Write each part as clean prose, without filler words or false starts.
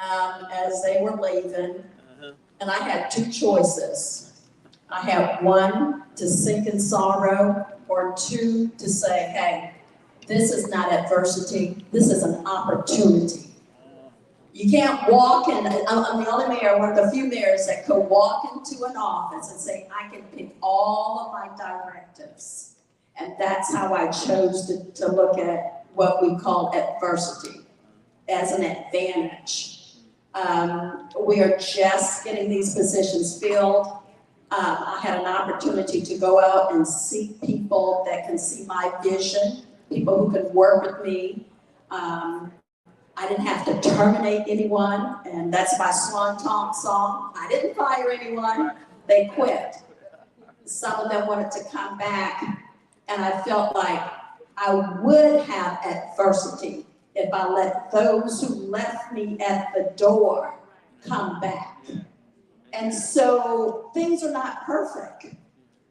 as they were leaving, and I had two choices. I had one, to sink in sorrow, or two, to say, hey, this is not adversity, this is an opportunity. You can't walk in, I'm the only mayor, one of the few mayors that could walk into an office and say, I can pick all of my directives. And that's how I chose to look at what we call adversity, as an advantage. We are just getting these positions filled. I had an opportunity to go out and seek people that can see my vision, people who can work with me. I didn't have to terminate anyone, and that's my Swan song. I didn't fire anyone, they quit. Some of them wanted to come back, and I felt like I would have adversity if I let those who left me at the door come back. And so things are not perfect,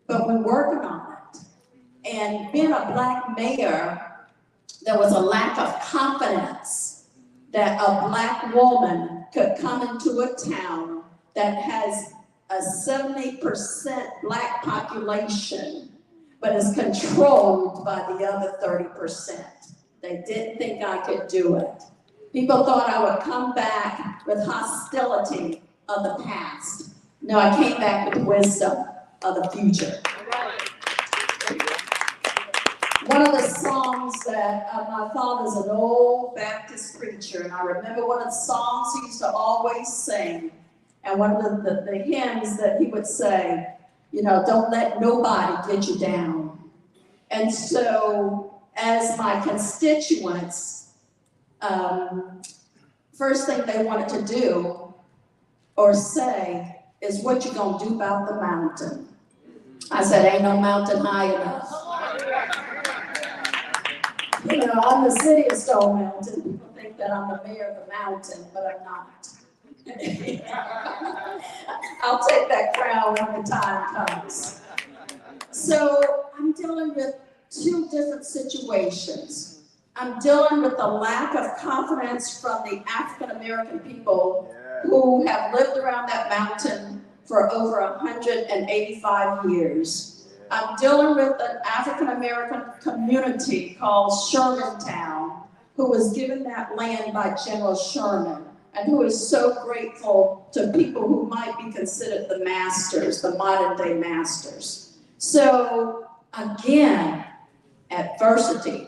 but we're working on it. And being a Black mayor, there was a lack of confidence that a Black woman could come into a town that has a 70% Black population, but is controlled by the other 30%. They didn't think I could do it. People thought I would come back with hostility of the past. No, I came back with wisdom of the future. One of the songs that my father's an old Baptist preacher, and I remember one of the songs he used to always sing, and one of the hymns that he would say, you know, don't let nobody get you down. And so, as my constituents, first thing they wanted to do or say is, what you gonna do about the mountain? I said, ain't no mountain high enough. You know, I'm the city of Stone Mountain. People think that I'm the mayor of the mountain, but I'm not. I'll take that crown when the time comes. So I'm dealing with two different situations. I'm dealing with the lack of confidence from the African American people who have lived around that mountain for over 185 years. I'm dealing with an African American community called Shermantown, who was given that land by General Sherman, and who is so grateful to people who might be considered the masters, the modern day masters. So again, adversity,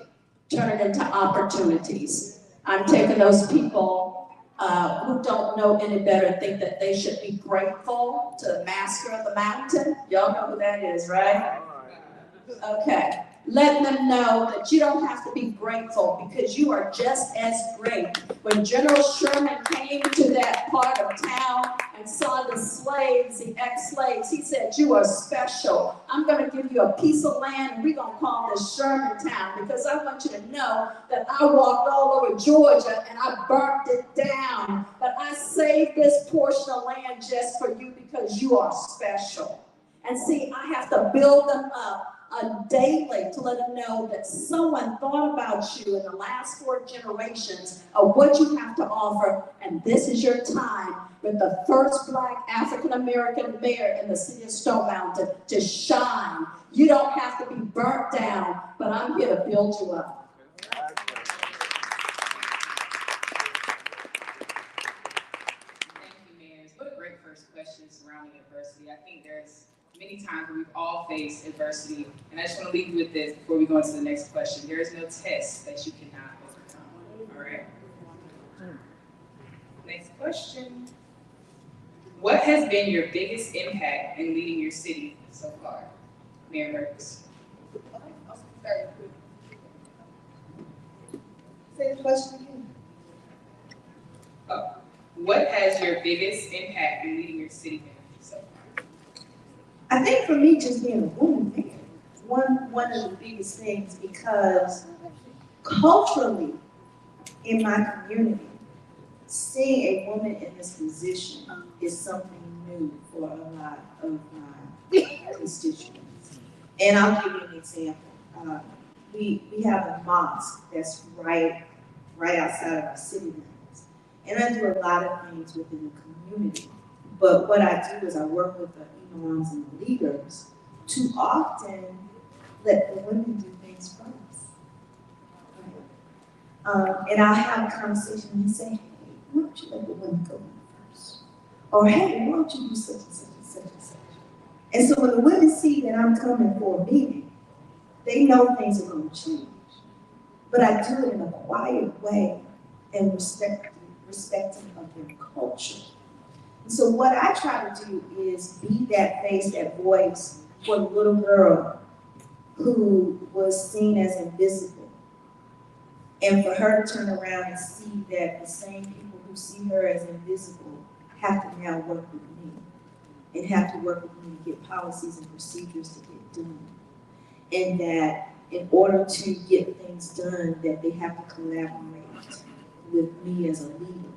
turn it into opportunities. I'm taking those people who don't know any better, think that they should be grateful to the master of the mountain. Y'all know who that is, right? Okay. Let them know that you don't have to be grateful, because you are just as great. When General Sherman came to that part of town and saw the slaves, the ex-slaves, he said, you are special. I'm going to give you a piece of land, and we're going to call this Shermantown, because I want you to know that I walked all over Georgia and I burnt it down. But I saved this portion of land just for you, because you are special. And see, I have to build them up daily to let them know that someone thought about you in the last 4 generations of what you have to offer, and this is your time with the first Black African American mayor in the city of Stone Mountain to shine. You don't have to be burnt down, but I'm here to build you up. Thank you, mayors. What a great first question surrounding adversity. I think there's many times where we've all faced adversity, and I just want to leave you with this before we go into the next question. There is no test that you cannot overcome. All right? Next question. What has been your biggest impact in leading your city so far? Mayor Burks. Say the question again. Oh. What has your biggest impact in leading your city so far? I think for me, just being a woman there, one of the biggest things, because culturally in my community, seeing a woman in this position is something new for a lot of my constituents. And I'll give you an example. We have a mosque that's right outside of our city limits. And I do a lot of things within the community. But what I do is I work with the imams and the leaders to often let the women do things first. And I'll have a conversation and say, hey, why don't you let the women go first? Or hey, why don't you do such and such and such and such? And so when the women see that I'm coming for a meeting, they know things are going to change. But I do it in a quiet way and respecting of their culture. And so what I try to do is be that face, that voice for the little girl who was seen as invisible. And for her to turn around and see that the same people who see her as invisible have to now work with me and have to work with me to get policies and procedures to get done. And that in order to get things done, that they have to collaborate with me as a leader.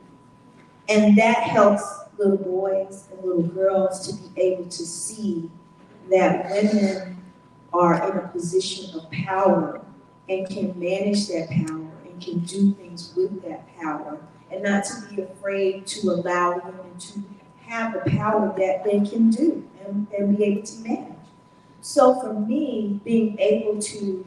And that helps little boys and little girls to be able to see that women are in a position of power and can manage that power and can do things with that power, and not to be afraid to allow women to have the power that they can do and be able to manage. So for me, being able to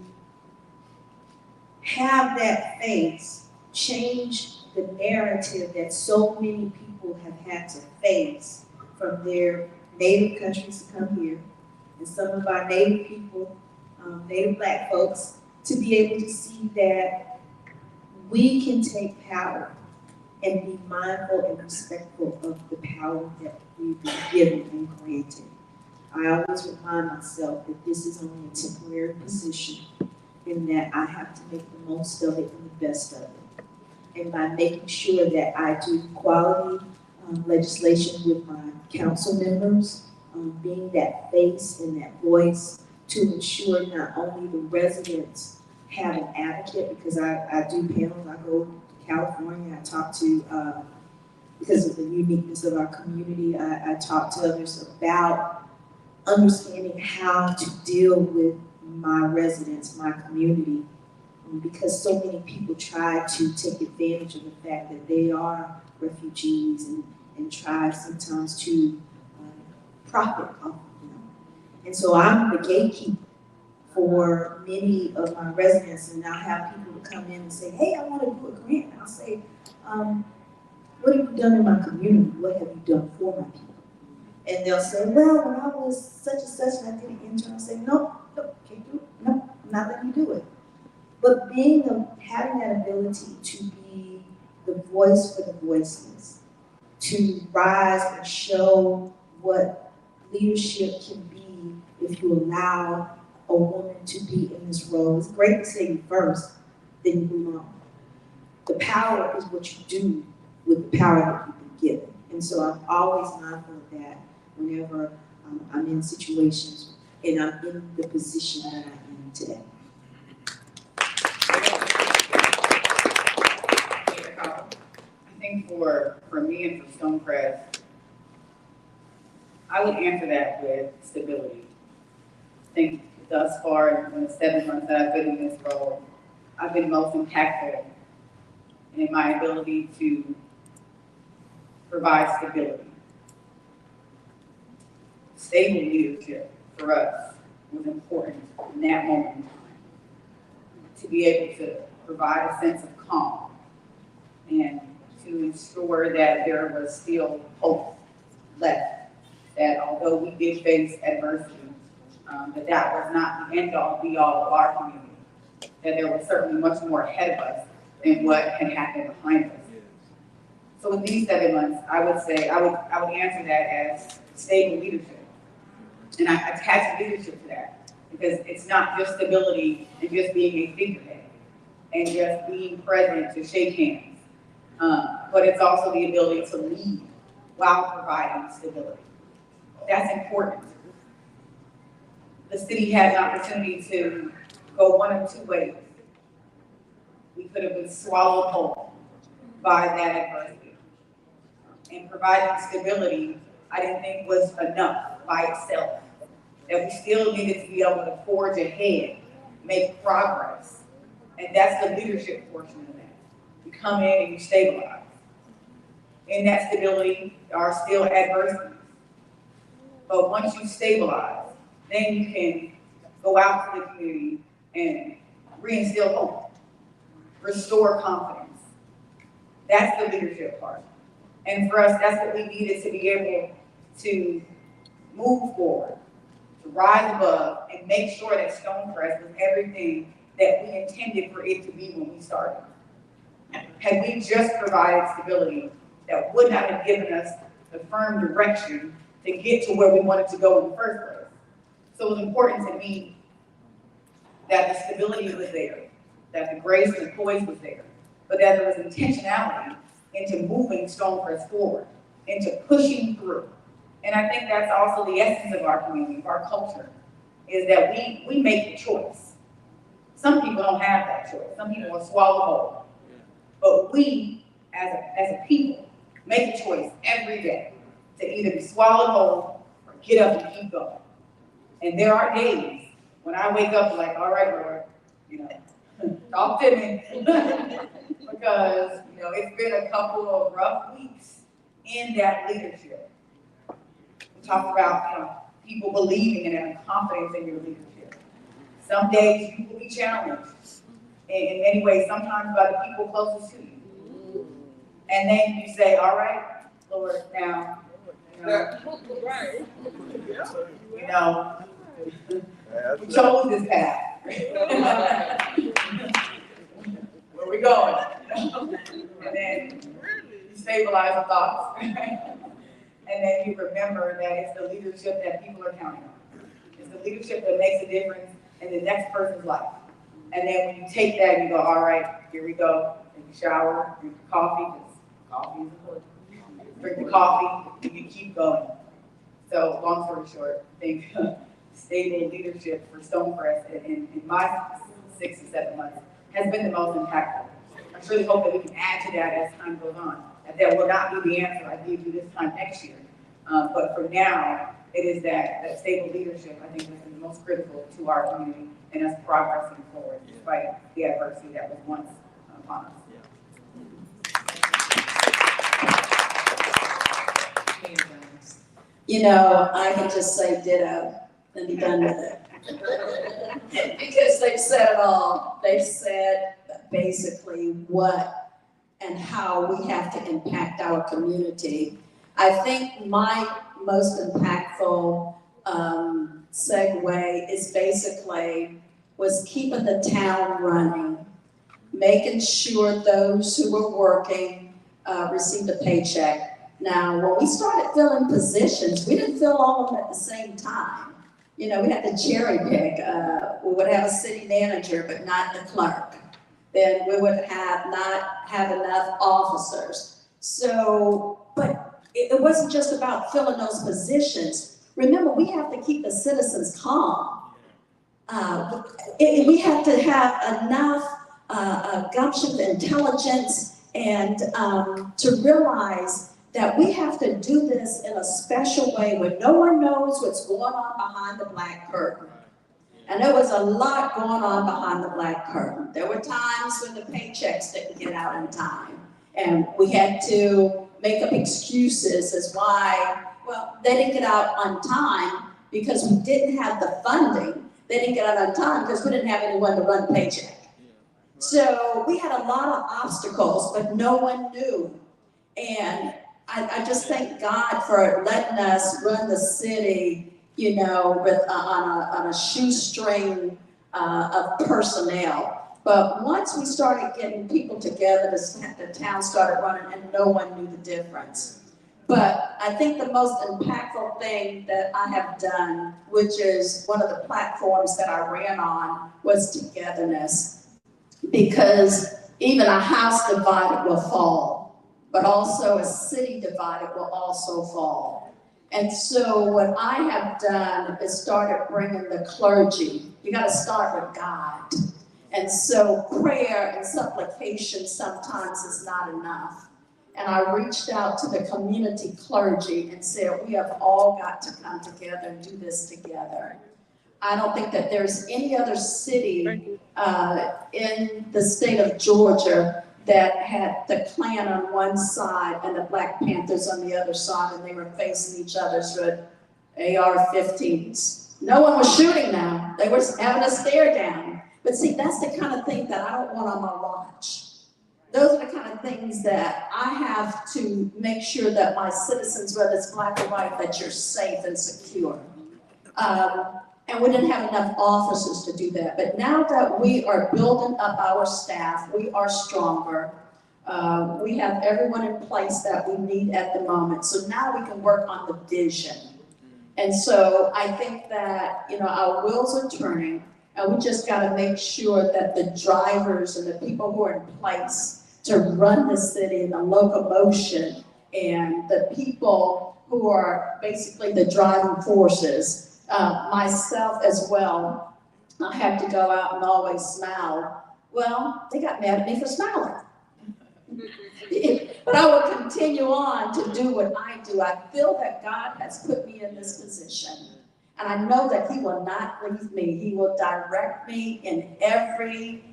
have that face change the narrative that so many people have had to face from their native countries to come here, and some of our native people, native Black folks, to be able to see that we can take power and be mindful and respectful of the power that we've been given and granted. I always remind myself that this is only a temporary position and that I have to make the most of it and the best of it. And by making sure that I do quality legislation with my council members, being that face and that voice to ensure not only the residents have an advocate, because I do panels, I go to California, I talk to, because of the uniqueness of our community, I talk to others about understanding how to deal with my residents, my community, because so many people try to take advantage of the fact that they are refugees and try sometimes to profit off of them. And so I'm the gatekeeper for many of my residents, and I'll have people to come in and say, hey, I want to do a grant. And I'll say, what have you done in my community? What have you done for my people? And they'll say, well, when I was such and such and I did an intern, I'll say, no, can't do it. No, I'm not letting you do it. But having that ability to be the voice for the voiceless, to rise and show what leadership can be if you allow a woman to be in this role. It's great to say you first, then you move on. The power is what you do with the power that you've been given. And so I'm always mindful of that whenever I'm in situations and I'm in the position that I am today. I think for me and for Stonecrest, I would answer that with stability. I think thus far, in the 7 months that I've been in this role, I've been most impactful in my ability to provide stability. Stable leadership for us was important in that moment in time, to be able to provide a sense of calm and to ensure that there was still hope left, that although we did face adversity, that was not the end-all, be-all of our community, that there was certainly much more ahead of us than what had happened behind us. So with these 7 months, I would say, I would answer that as stable leadership. And I attach leadership to that, because it's not just stability and just being a figurehead and just being present to shake hands, but it's also the ability to lead while providing stability. That's important. The city had an opportunity to go one of two ways. We could have been swallowed whole by that adversity. And providing stability, I didn't think was enough by itself. That we still needed to be able to forge ahead, make progress. And that's the leadership portion of that. You come in and you stabilize. in that stability are still adversities. But once you stabilize, then you can go out to the community and reinstill hope, restore confidence. That's the leadership part. And for us, that's what we needed to be able to move forward, to rise above, and make sure that Stonecrest was everything that we intended for it to be when we started. Had we just provided stability, that would not have given us the firm direction to get to where we wanted to go in the first place. So it was important to me that the stability was there, that the grace and the poise was there, but that there was intentionality into moving Stonecrest forward, into pushing through. And I think that's also the essence of our community, of our culture, is that we make the choice. Some people don't have that choice. Some people will swallow whole. But we, as a people, make a choice every day to either be swallowed whole or get up and keep going. And there are days when I wake up like, all right, Lord, talk to me. Because, it's been a couple of rough weeks in that leadership. We talked about, people believing and having confidence in your leadership. Some days you will be challenged in many ways, sometimes by the people closest to you. And then you say, all right, Lord, now, we chose this path. Where we going? And then you stabilize your thoughts. And then you remember that it's the leadership that people are counting on. It's the leadership that makes a difference in the next person's life. And then when you take that and you go, all right, here we go. Take a shower, drink the coffee, because coffee is important. Drink the coffee, and you keep going. So long story short, I think stable leadership for Stonecrest in my 6 to 7 months has been the most impactful. I truly hope that we can add to that as time goes on. That will not be the answer I give you this time next year. But for now, it is that stable leadership, I think, has been the most critical to our community and us progressing forward despite the adversity that was once upon us. I can just say ditto and be done with it. Because they've said it all. They've said basically what and how we have to impact our community. I think my most impactful segue is basically was keeping the town running, making sure those who were working received a paycheck. Now, when we started filling positions, we didn't fill all of them at the same time. We had to cherry pick. We would have a city manager, but not the clerk. Then we would not have enough officers. So, but it wasn't just about filling those positions. Remember, we have to keep the citizens calm. We have to have enough gumption, intelligence, and to realize that we have to do this in a special way where no one knows what's going on behind the black curtain. And there was a lot going on behind the black curtain. There were times when the paychecks didn't get out in time. And we had to make up excuses as why, they didn't get out on time because we didn't have the funding. They didn't get out on time because we didn't have anyone to run the paycheck. So we had a lot of obstacles, but no one knew. And I just thank God for letting us run the city, on a shoestring of personnel. But once we started getting people together, the town started running and no one knew the difference. But I think the most impactful thing that I have done, which is one of the platforms that I ran on, was togetherness. Because even a house divided will fall, but also a city divided will also fall. And so what I have done is started bringing the clergy. You got to start with God. And so prayer and supplication sometimes is not enough. And I reached out to the community clergy and said, we have all got to come together and do this together. I don't think that there's any other city in the state of Georgia that had the Klan on one side and the Black Panthers on the other side, and they were facing each other with AR-15s. No one was shooting now. They were having a stare down. But see, that's the kind of thing that I don't want on my watch. Those are the kind of things that I have to make sure that my citizens, whether it's black or white, that you're safe and secure. And we didn't have enough officers to do that. But now that we are building up our staff, we are stronger. We have everyone in place that we need at the moment. So now we can work on the vision. And so I think that, our wheels are turning, and we just got to make sure that the drivers and the people who are in place to run the city and the locomotion and the people who are basically the driving forces, myself as well, I have to go out and always smile. Well, they got mad at me for smiling. But I will continue on to do what I do. I feel that God has put me in this position. And I know that He will not leave me. He will direct me in every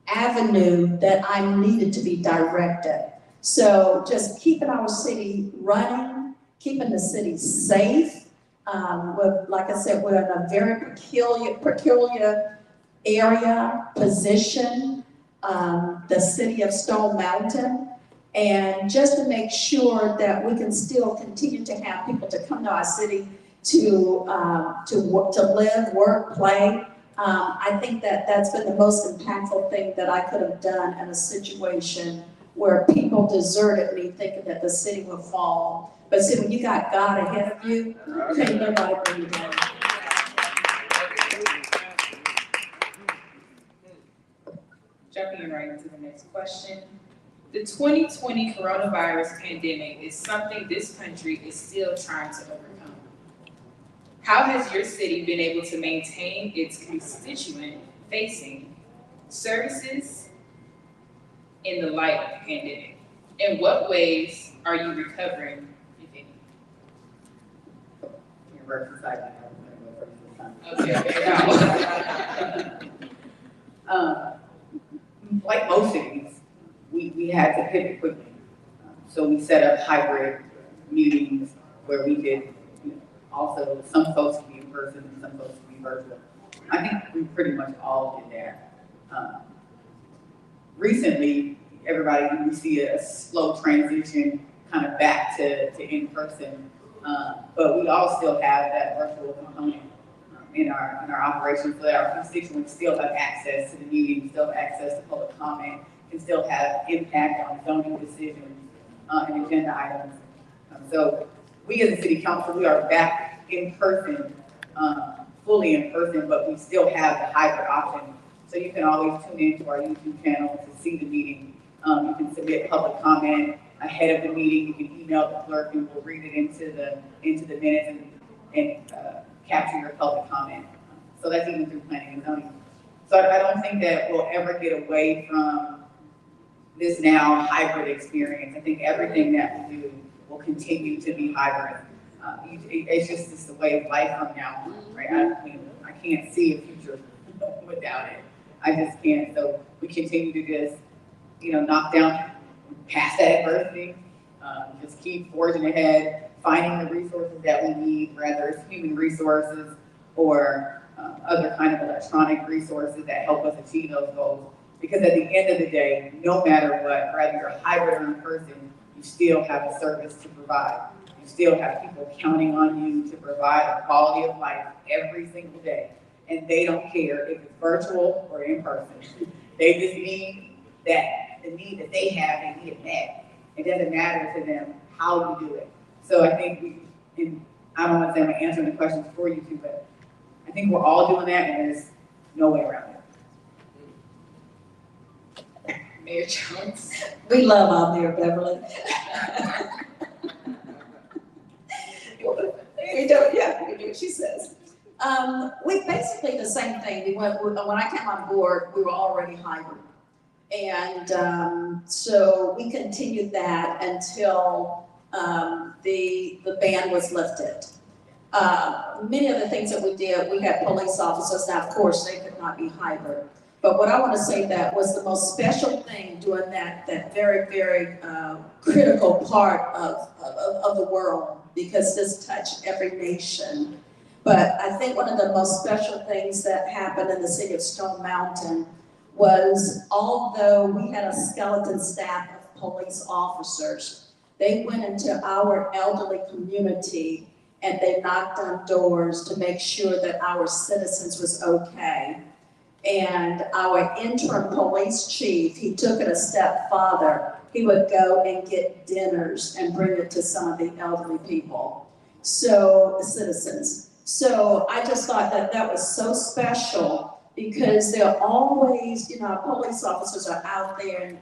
avenue that I'm needed to be directed. So just keeping our city running, keeping the city safe. Like I said, we're in a very peculiar area, position, the city of Stone Mountain. And just to make sure that we can still continue to have people to come to our city to live, work, play. I think that that's been the most impactful thing that I could have done in a situation where people deserted me thinking that the city would fall. But see, when you got God ahead of you, can't nobody bring you down. Jumping right into the next question. The 2020 coronavirus pandemic is something this country is still trying to overcome. How has your city been able to maintain its constituent-facing services in the light of the pandemic? In what ways are you recovering, if any? Okay. Like most cities, we had to pivot quickly. So we set up hybrid meetings where we could also, some folks can be in person and some folks can be virtual. I think we pretty much all did that. Recently, we see a slow transition kind of back to in-person, but we all still have that virtual component in our operations, so that our constituents still have access to the meeting, still have access to public comment, can still have impact on zoning decisions and agenda items. So we as a city council, we are back in person, fully in person, but we still have the hybrid option. So you can always tune into our YouTube channel to see the meeting. You can submit public comment ahead of the meeting. You can email the clerk and we'll read it into the minutes and capture your public comment. So that's even through planning and zoning. So I don't think that we'll ever get away from this now hybrid experience. I think everything that we do will continue to be hybrid. It's just the way of life from now on, right? I can't see a future without it. I just can't. So we continue to just, knock down, past that adversity, just keep forging ahead, finding the resources that we need, whether it's human resources or other kind of electronic resources that help us achieve those goals. Because at the end of the day, no matter what, whether you're hybrid or in person, you still have a service to provide. You still have people counting on you to provide a quality of life every single day. And they don't care if it's virtual or in person. They just need the need that they have, they need it met. It doesn't matter to them how you do it. So I think I don't want to say I'm answering the questions for you two, but I think we're all doing that and there's no way around it. Mayor Jones. We love our Mayor Beverly. We do, yeah, we do what she says. We basically the same thing. When I came on board, we were already hybrid. And so we continued that until the ban was lifted. Many of the things that we did, we had police officers. Now, of course, they could not be hybrid. But what I want to say that was the most special thing during that very, very critical part of the world, because this touched every nation. But I think one of the most special things that happened in the city of Stone Mountain was, although we had a skeleton staff of police officers, they went into our elderly community and they knocked on doors to make sure that our citizens was okay. And our interim police chief, he took it a step farther. He would go and get dinners and bring it to some of the elderly people, so the citizens. So I just thought that that was so special, because they're always, our police officers are out there and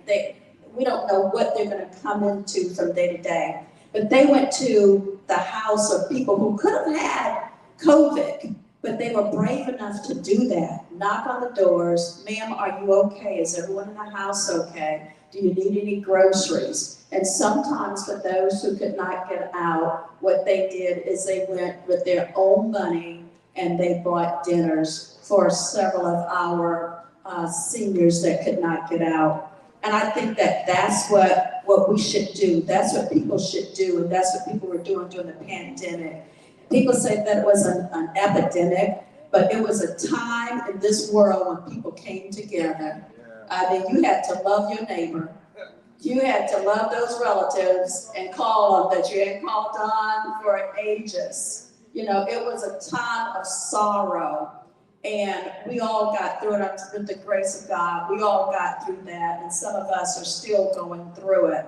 we don't know what they're going to come into from day to day. But they went to the house of people who could have had COVID, but they were brave enough to do that. Knock on the doors. Ma'am, are you okay? Is everyone in the house okay? Do you need any groceries? And sometimes for those who could not get out, what they did is they went with their own money and they bought dinners for several of our seniors that could not get out. And I think that that's what we should do. That's what people should do, and that's what people were doing during the pandemic. People say that it was an epidemic, but it was a time in this world when people came together. I mean, you had to love your neighbor. You had to love those relatives and call them that you hadn't called on for ages. It was a time of sorrow. And we all got through it with the grace of God. We all got through that, and some of us are still going through it.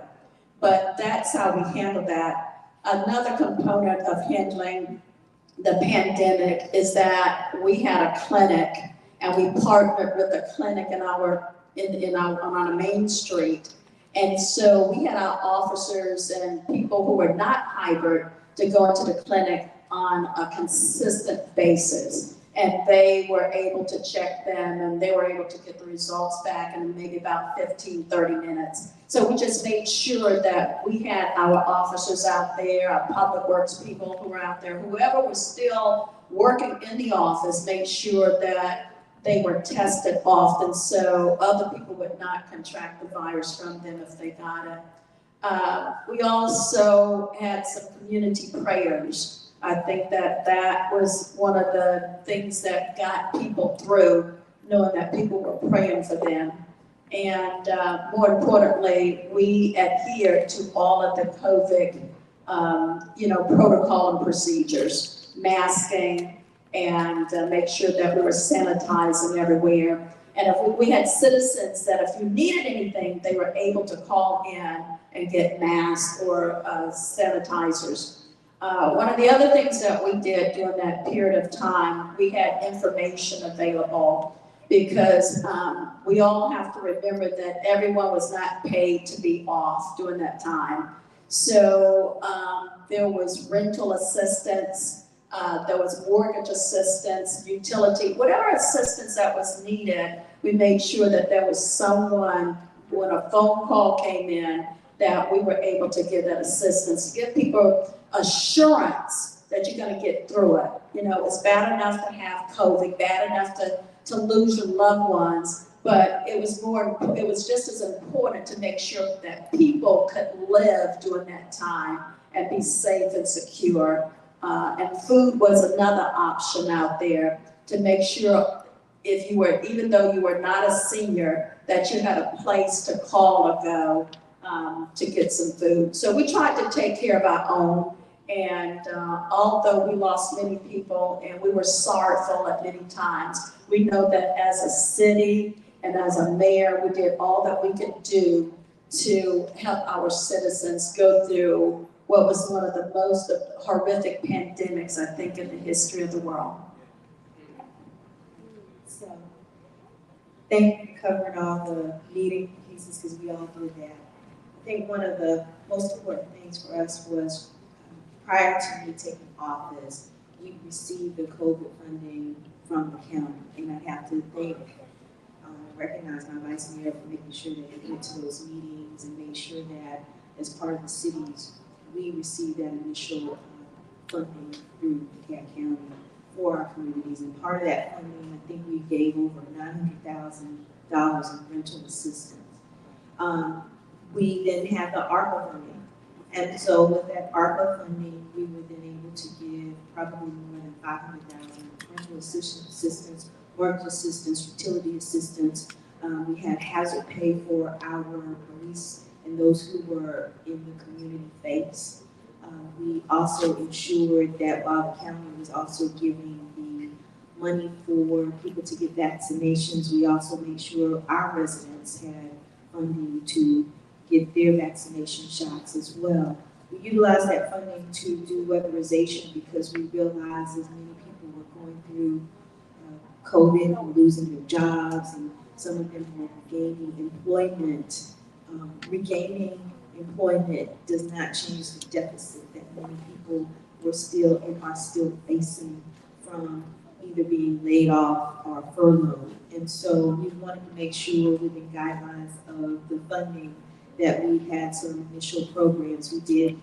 But that's how we handle that. Another component of handling the pandemic is that we had a clinic, and we partnered with a clinic on our main street. And so we had our officers and people who were not hybrid to go into the clinic on a consistent basis. And they were able to check them, and they were able to get the results back in maybe about 15, 30 minutes. So we just made sure that we had our officers out there, our public works people who were out there, whoever was still working in the office, made sure that they were tested often so other people would not contract the virus from them if they got it. We also had some community prayers. I think that was one of the things that got people through, knowing that people were praying for them. And more importantly, we adhered to all of the COVID, protocol and procedures, masking, and make sure that we were sanitizing everywhere. And if we had citizens that if you needed anything, they were able to call in and get masks or sanitizers. One of the other things that we did during that period of time, we had information available, because we all have to remember that everyone was not paid to be off during that time. So there was rental assistance, there was mortgage assistance, utility, whatever assistance that was needed, we made sure that there was someone, when a phone call came in, that we were able to give that assistance, give people assurance that you're going to get through it. It's bad enough to have COVID, bad enough to lose your loved ones, but it was just as important to make sure that people could live during that time and be safe and secure. And food was another option out there to make sure even though you were not a senior, that you had a place to call or go to get some food. So we tried to take care of our own. And although we lost many people and we were sorrowful at many times, we know that as a city and as a mayor, we did all that we could do to help our citizens go through what was one of the most horrific pandemics, I think, in the history of the world. So, thank you for covering all the meeting pieces, because we all did that. I think one of the most important things for us was, prior to me taking office, we received the COVID funding from the county, and I have to recognize my vice mayor for making sure that we went to those meetings and made sure that as part of the cities, we received that initial funding through DeKalb County for our communities. And part of that funding, I think we gave over $900,000 in rental assistance. We then have the ARPA funding. And so with that ARPA funding, we were then able to give probably more than $500,000 rental assistance, work assistance, utility assistance. We had hazard pay for our police and those who were in the community face. We also ensured that while the county was also giving the money for people to get vaccinations, we also made sure our residents had funding to get their vaccination shots as well. We utilized that funding to do weatherization because we realized as many people were going through COVID and losing their jobs, and some of them were gaining employment. Regaining employment does not change the deficit that many people were still and are still facing from either being laid off or furloughed. And so we wanted to make sure within guidelines of the funding that we had some initial programs. We did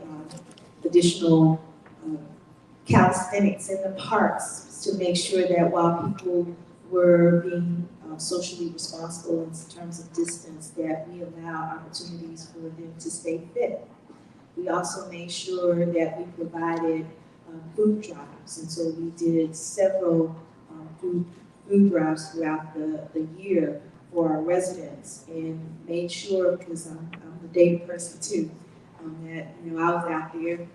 additional calisthenics in the parks to make sure that while people were being socially responsible in terms of distance, that we allow opportunities for them to stay fit. We also made sure that we provided food drives, and so we did several food drives throughout the year for our residents, and made sure, because I'm a data person too, that I was out there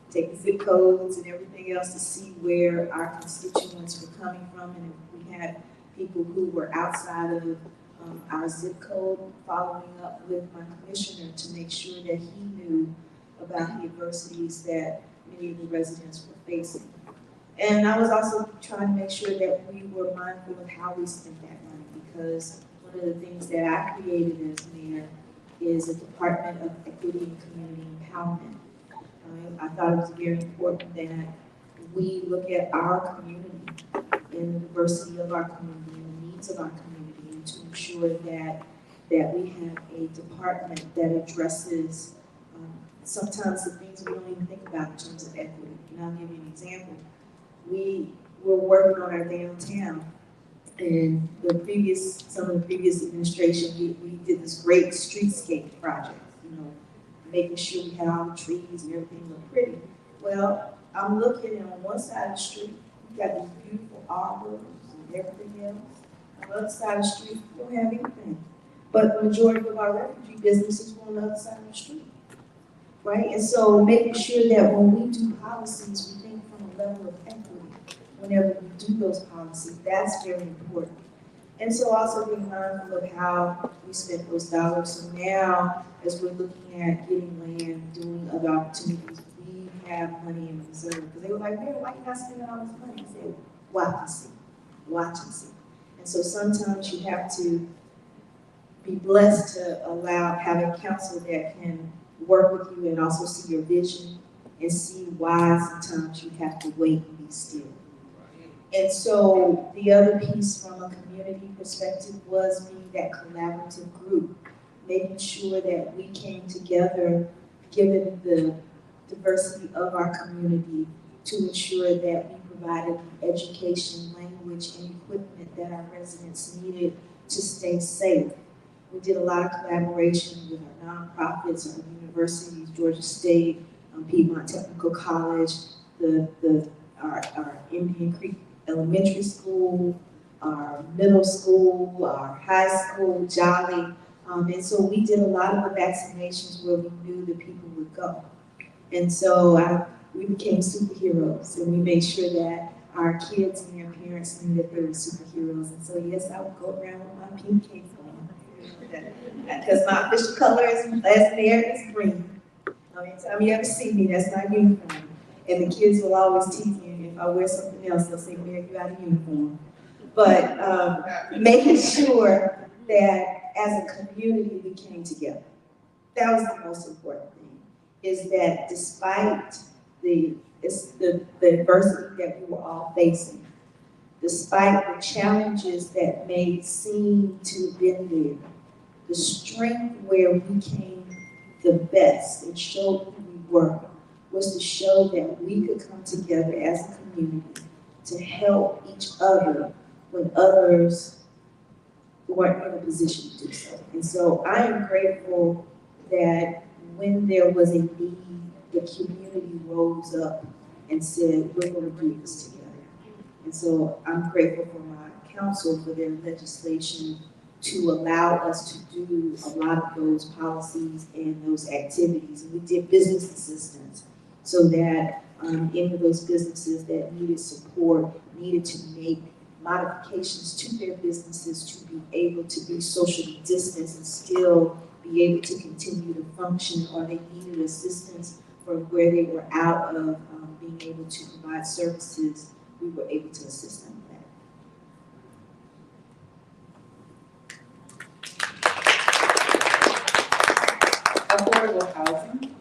taking zip codes and everything else to see where our constituents were coming from, and if we had people who were outside of our zip code, following up with my commissioner to make sure that he knew about the adversities that many of the residents were facing. And I was also trying to make sure that we were mindful of how we spent that money, because one of the things that I created as mayor is a Department of Equity and Community Empowerment. I thought it was very important that we look at our community and the diversity of our community and the needs of our community, and to ensure that we have a department that addresses sometimes the things we don't even think about in terms of equity. And I'll give you an example. We were working on our downtown, and some of the previous administration, we did this great streetscape project, making sure we had all the trees and everything looked pretty. Well, I'm looking, and on one side of the street, we got these beautiful arbors and everything else. On the other side of the street, we don't have anything. But the majority of our refugee businesses were on the other side of the street, right? And so making sure that when we do policies, we think from a level of equity whenever we do those policies. That's very important. And so also being mindful of how we spend those dollars. So now, as we're looking at getting land, doing other opportunities, we have money in reserve. Because they were like, man, why are you not spending all this money? I said, watch and see, watch and see. And so sometimes you have to be blessed to have a council that can work with you and also see your vision and see why sometimes you have to wait and be still. And so the other piece from a community perspective was being that collaborative group, making sure that we came together, given the diversity of our community, to ensure that we provided the education, language, and equipment that our residents needed to stay safe. We did a lot of collaboration with our nonprofits, our universities, Georgia State, Piedmont Technical College, our Indian Creek Elementary School, our middle school, our high school, Jolly. And so we did a lot of the vaccinations where we knew that people would go. And so we became superheroes, and we made sure that our kids and their parents knew that they were superheroes. And so yes, I would go around with my pink cape on, because my official color as mayor is green. Anytime you ever see me, that's my uniform. And the kids will always tease me if I wear something else. They'll say, Mayor, you out of uniform. But making sure that as a community we came together. That was the most important thing, is that despite the adversity that we were all facing, despite the challenges that may seem to have been there, the strength where we came the best and showed who we were was to show that we could come together as a community to help each other when others weren't in a position to do so. And so I am grateful that when there was a need, the community rose up and said, we're going to do this together. And so I'm grateful for my council for their legislation to allow us to do a lot of those policies and those activities. And we did business assistance so that any of those businesses that needed support needed to make modifications to their businesses to be able to be socially distanced and still be able to continue to function, or they needed assistance from where they were out of being able to provide services, we were able to assist them with that. Affordable housing.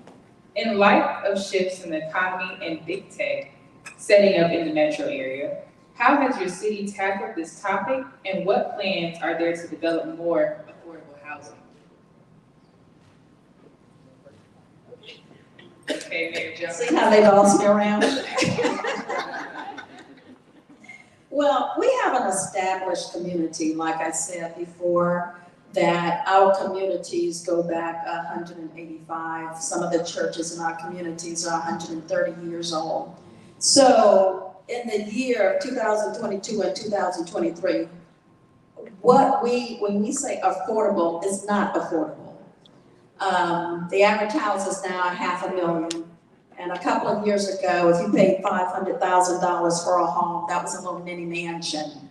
In light of shifts in the economy and big tech setting up in the metro area, how has your city tackled this topic, and what plans are there to develop more affordable housing? Okay, Mayor Jones. See how they boss me around? Well, we have an established community, like I said before, that our communities go back 185. Some of the churches in our communities are 130 years old. So in the year of 2022 and 2023, when we say affordable, is not affordable. The average house is now $500,000. And a couple of years ago, if you paid $500,000 for a home, that was a little mini mansion.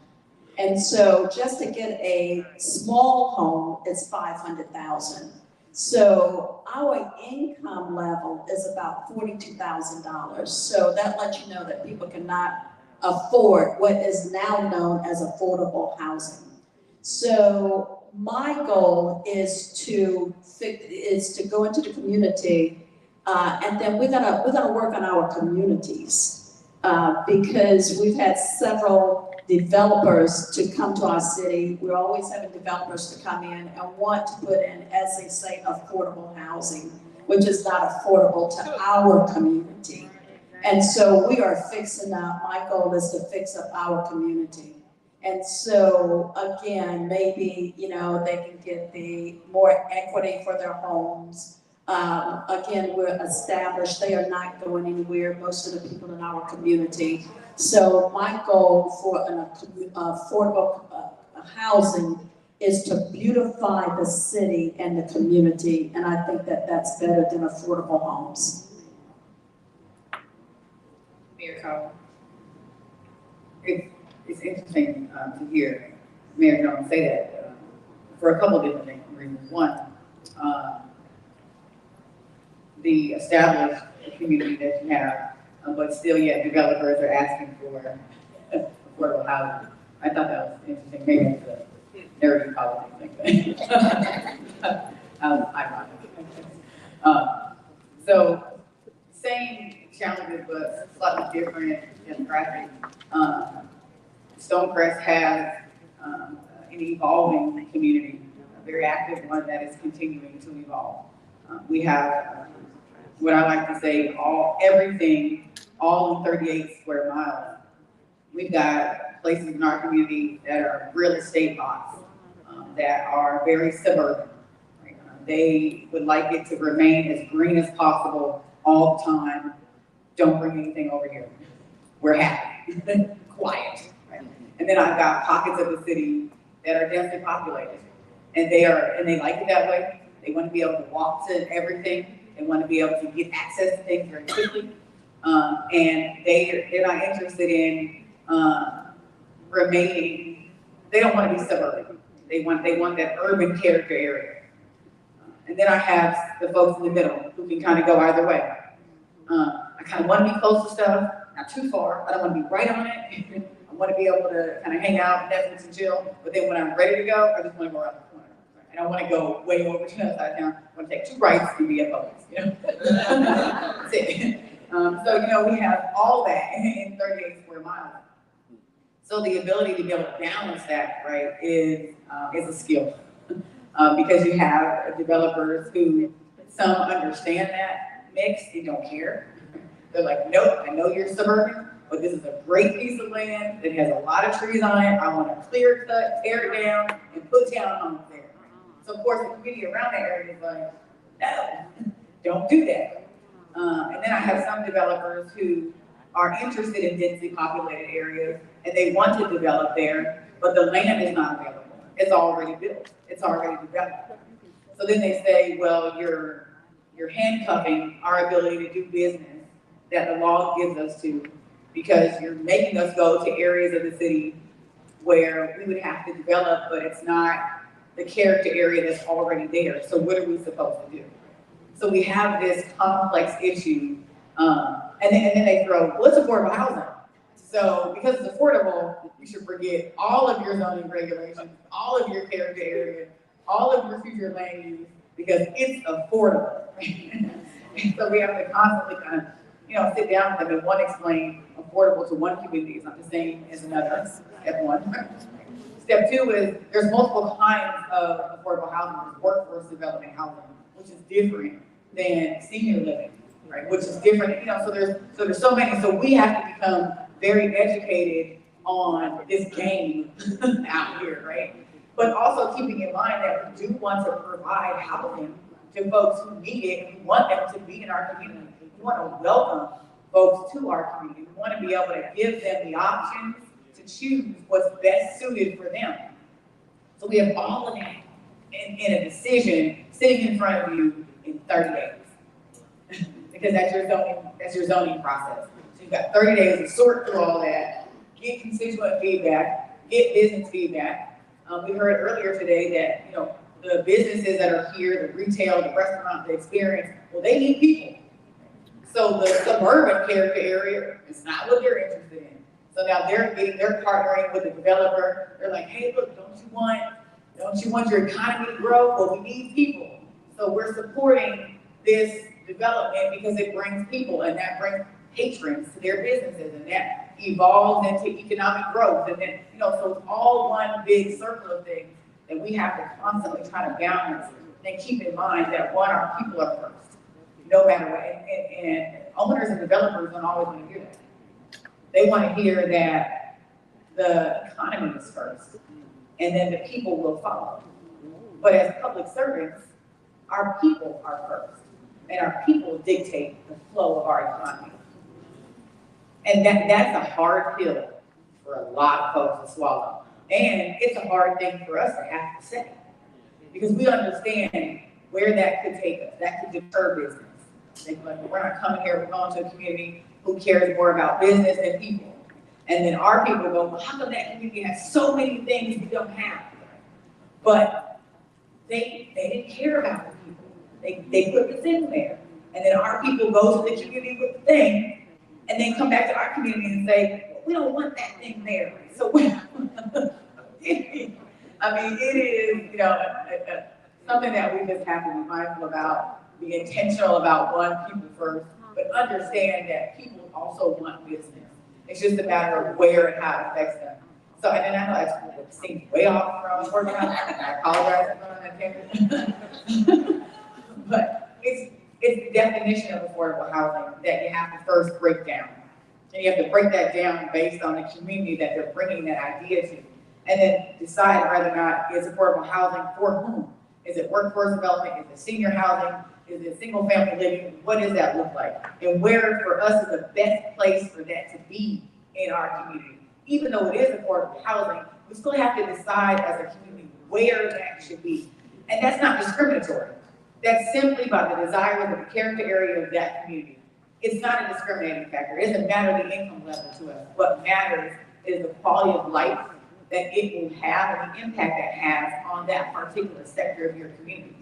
And so just to get a small home is $500,000. So our income level is about $42,000. So that lets you know that people cannot afford what is now known as affordable housing. So my goal is to go into the community, and then we're gonna work on our communities because we've had several developers to come to our city. We're always having developers to come in and want to put in, as they say, affordable housing, which is not affordable to our community. And so we are fixing up, my goal is to fix up our community. And so again, maybe, they can get the more equity for their homes. Again, we're established, they are not going anywhere, most of the people in our community. So my goal for an affordable housing is to beautify the city and the community, and I think that that's better than affordable homes. Mayor Cowell. It's interesting to hear Mayor Jones say that for a couple of different reasons. One, the established community that you have, but still yet developers are asking for affordable housing. I thought that was interesting. Maybe it's a nerdy politics thing. Ironic. So same challenges, but slightly different demographic. Stonecest has an evolving community, a very active one that is continuing to evolve. We have what I like to say, everything, all in 38 square miles. We've got places in our community that are real estate lots, that are very suburban. Right? They would like it to remain as green as possible all the time. Don't bring anything over here. We're happy, quiet. Right? And then I've got pockets of the city that are densely populated, and they like it that way. They want to be able to walk to everything. They want to be able to get access to things very quickly, and they're not interested in remaining. They don't want to be suburban. They want that urban character area. And then I have the folks in the middle who can kind of go either way. I kind of want to be close to stuff, not too far. I don't want to be right on it. I want to be able to kind of hang out, Netflix and chill. But then when I'm ready to go, I just want to go around the corner. I don't want to go way over to the other side of town. I want to take 2 rights and be at Publix, That's it. So, we have all that in 38 square miles. So the ability to be able to balance that, right, is a skill. Because you have developers who, some understand that mix and don't care. They're like, nope, I know you're suburban, but this is a great piece of land that has a lot of trees on it. I want to clear cut, tear it down, and put townhomes there. So of course the community around that area is like, no, don't do that. And then I have some developers who are interested in densely populated areas and they want to develop there, but the land is not available. It's already built. It's already developed. So then they say, well, you're handcuffing our ability to do business that the law gives us to, because you're making us go to areas of the city where we would have to develop, but it's not the character area that's already there. So what are we supposed to do? So we have this complex issue, and then they throw, well, it's affordable housing. So because it's affordable, you should forget all of your zoning regulations, all of your character area, all of your future land use, because it's affordable. And so we have to constantly kind of, sit down with them and one explain affordable to one community is not the same as another, step one. Step two is there's multiple kinds of affordable housing. There's workforce development housing, which is different than senior living, right? Which is different, so there's so many. So we have to become very educated on this game out here, right? But also keeping in mind that we do want to provide housing to folks who need it, and we want them to be in our community. We want to welcome folks to our community. We want to be able to give them the options to choose what's best suited for them. So we have all of that in a decision sitting in front of you in 30 days. Because that's your zoning process. So you've got 30 days to sort through all that, get constituent feedback, get business feedback. We heard earlier today that, the businesses that are here, the retail, the restaurant, the experience, well, they need people. So the suburban character area is not what they're interested in. So now they're partnering with the developer. They're like, hey, look, don't you want your economy to grow? Well, we need people. So we're supporting this development because it brings people and that brings patrons to their businesses and that evolves into economic growth. And then, so it's all one big circle of things that we have to constantly try to balance and keep in mind that our people are first, no matter what. And owners and developers don't always want to hear that. They want to hear that the economy is first and then the people will follow. But as public servants, our people are first and our people dictate the flow of our economy. And that's a hard pill for a lot of folks to swallow. And it's a hard thing for us to have to say because we understand where that could take us. That could deter business. We're not coming here, we're going to a community who cares more about business than people. And then our people go, well, how come that community has so many things we don't have? But they didn't care about the people. They put the thing there. And then our people go to the community with the thing and then come back to our community and say, well, we don't want that thing there. So it is, something that we just have to be mindful about, be intentional about people first, but understand that people also want business. It's just a matter of where and how it affects them. So, and then I know that seems way off from organizing. I apologize for going on that tangent. But it's the definition of affordable housing that you have to first break down. And you have to break that down based on the community that they're bringing that idea to. And then decide whether or not it's affordable housing for whom. Is it workforce development? Is it senior housing? Is it single family living? What does that look like? And where for us is the best place for that to be in our community. Even though it is affordable housing, we still have to decide as a community where that should be. And that's not discriminatory. That's simply by the desires of the character area of that community. It's not a discriminating factor. It doesn't matter the income level to us. What matters is the quality of life that it will have and the impact that has on that particular sector of your community.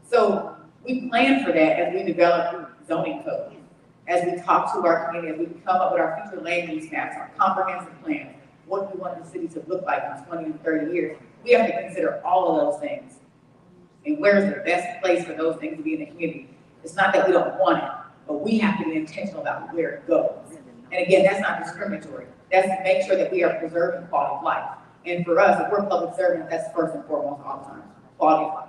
So we plan for that as we develop zoning codes, as we talk to our community, as we come up with our future land use maps, our comprehensive plans, what we want the city to look like in 20 to 30 years. We have to consider all of those things. And where's the best place for those things to be in the community? It's not that we don't want it, but we have to be intentional about where it goes. And again, that's not discriminatory. That's to make sure that we are preserving quality of life. And for us, if we're public servants, that's first and foremost all the time, quality of life.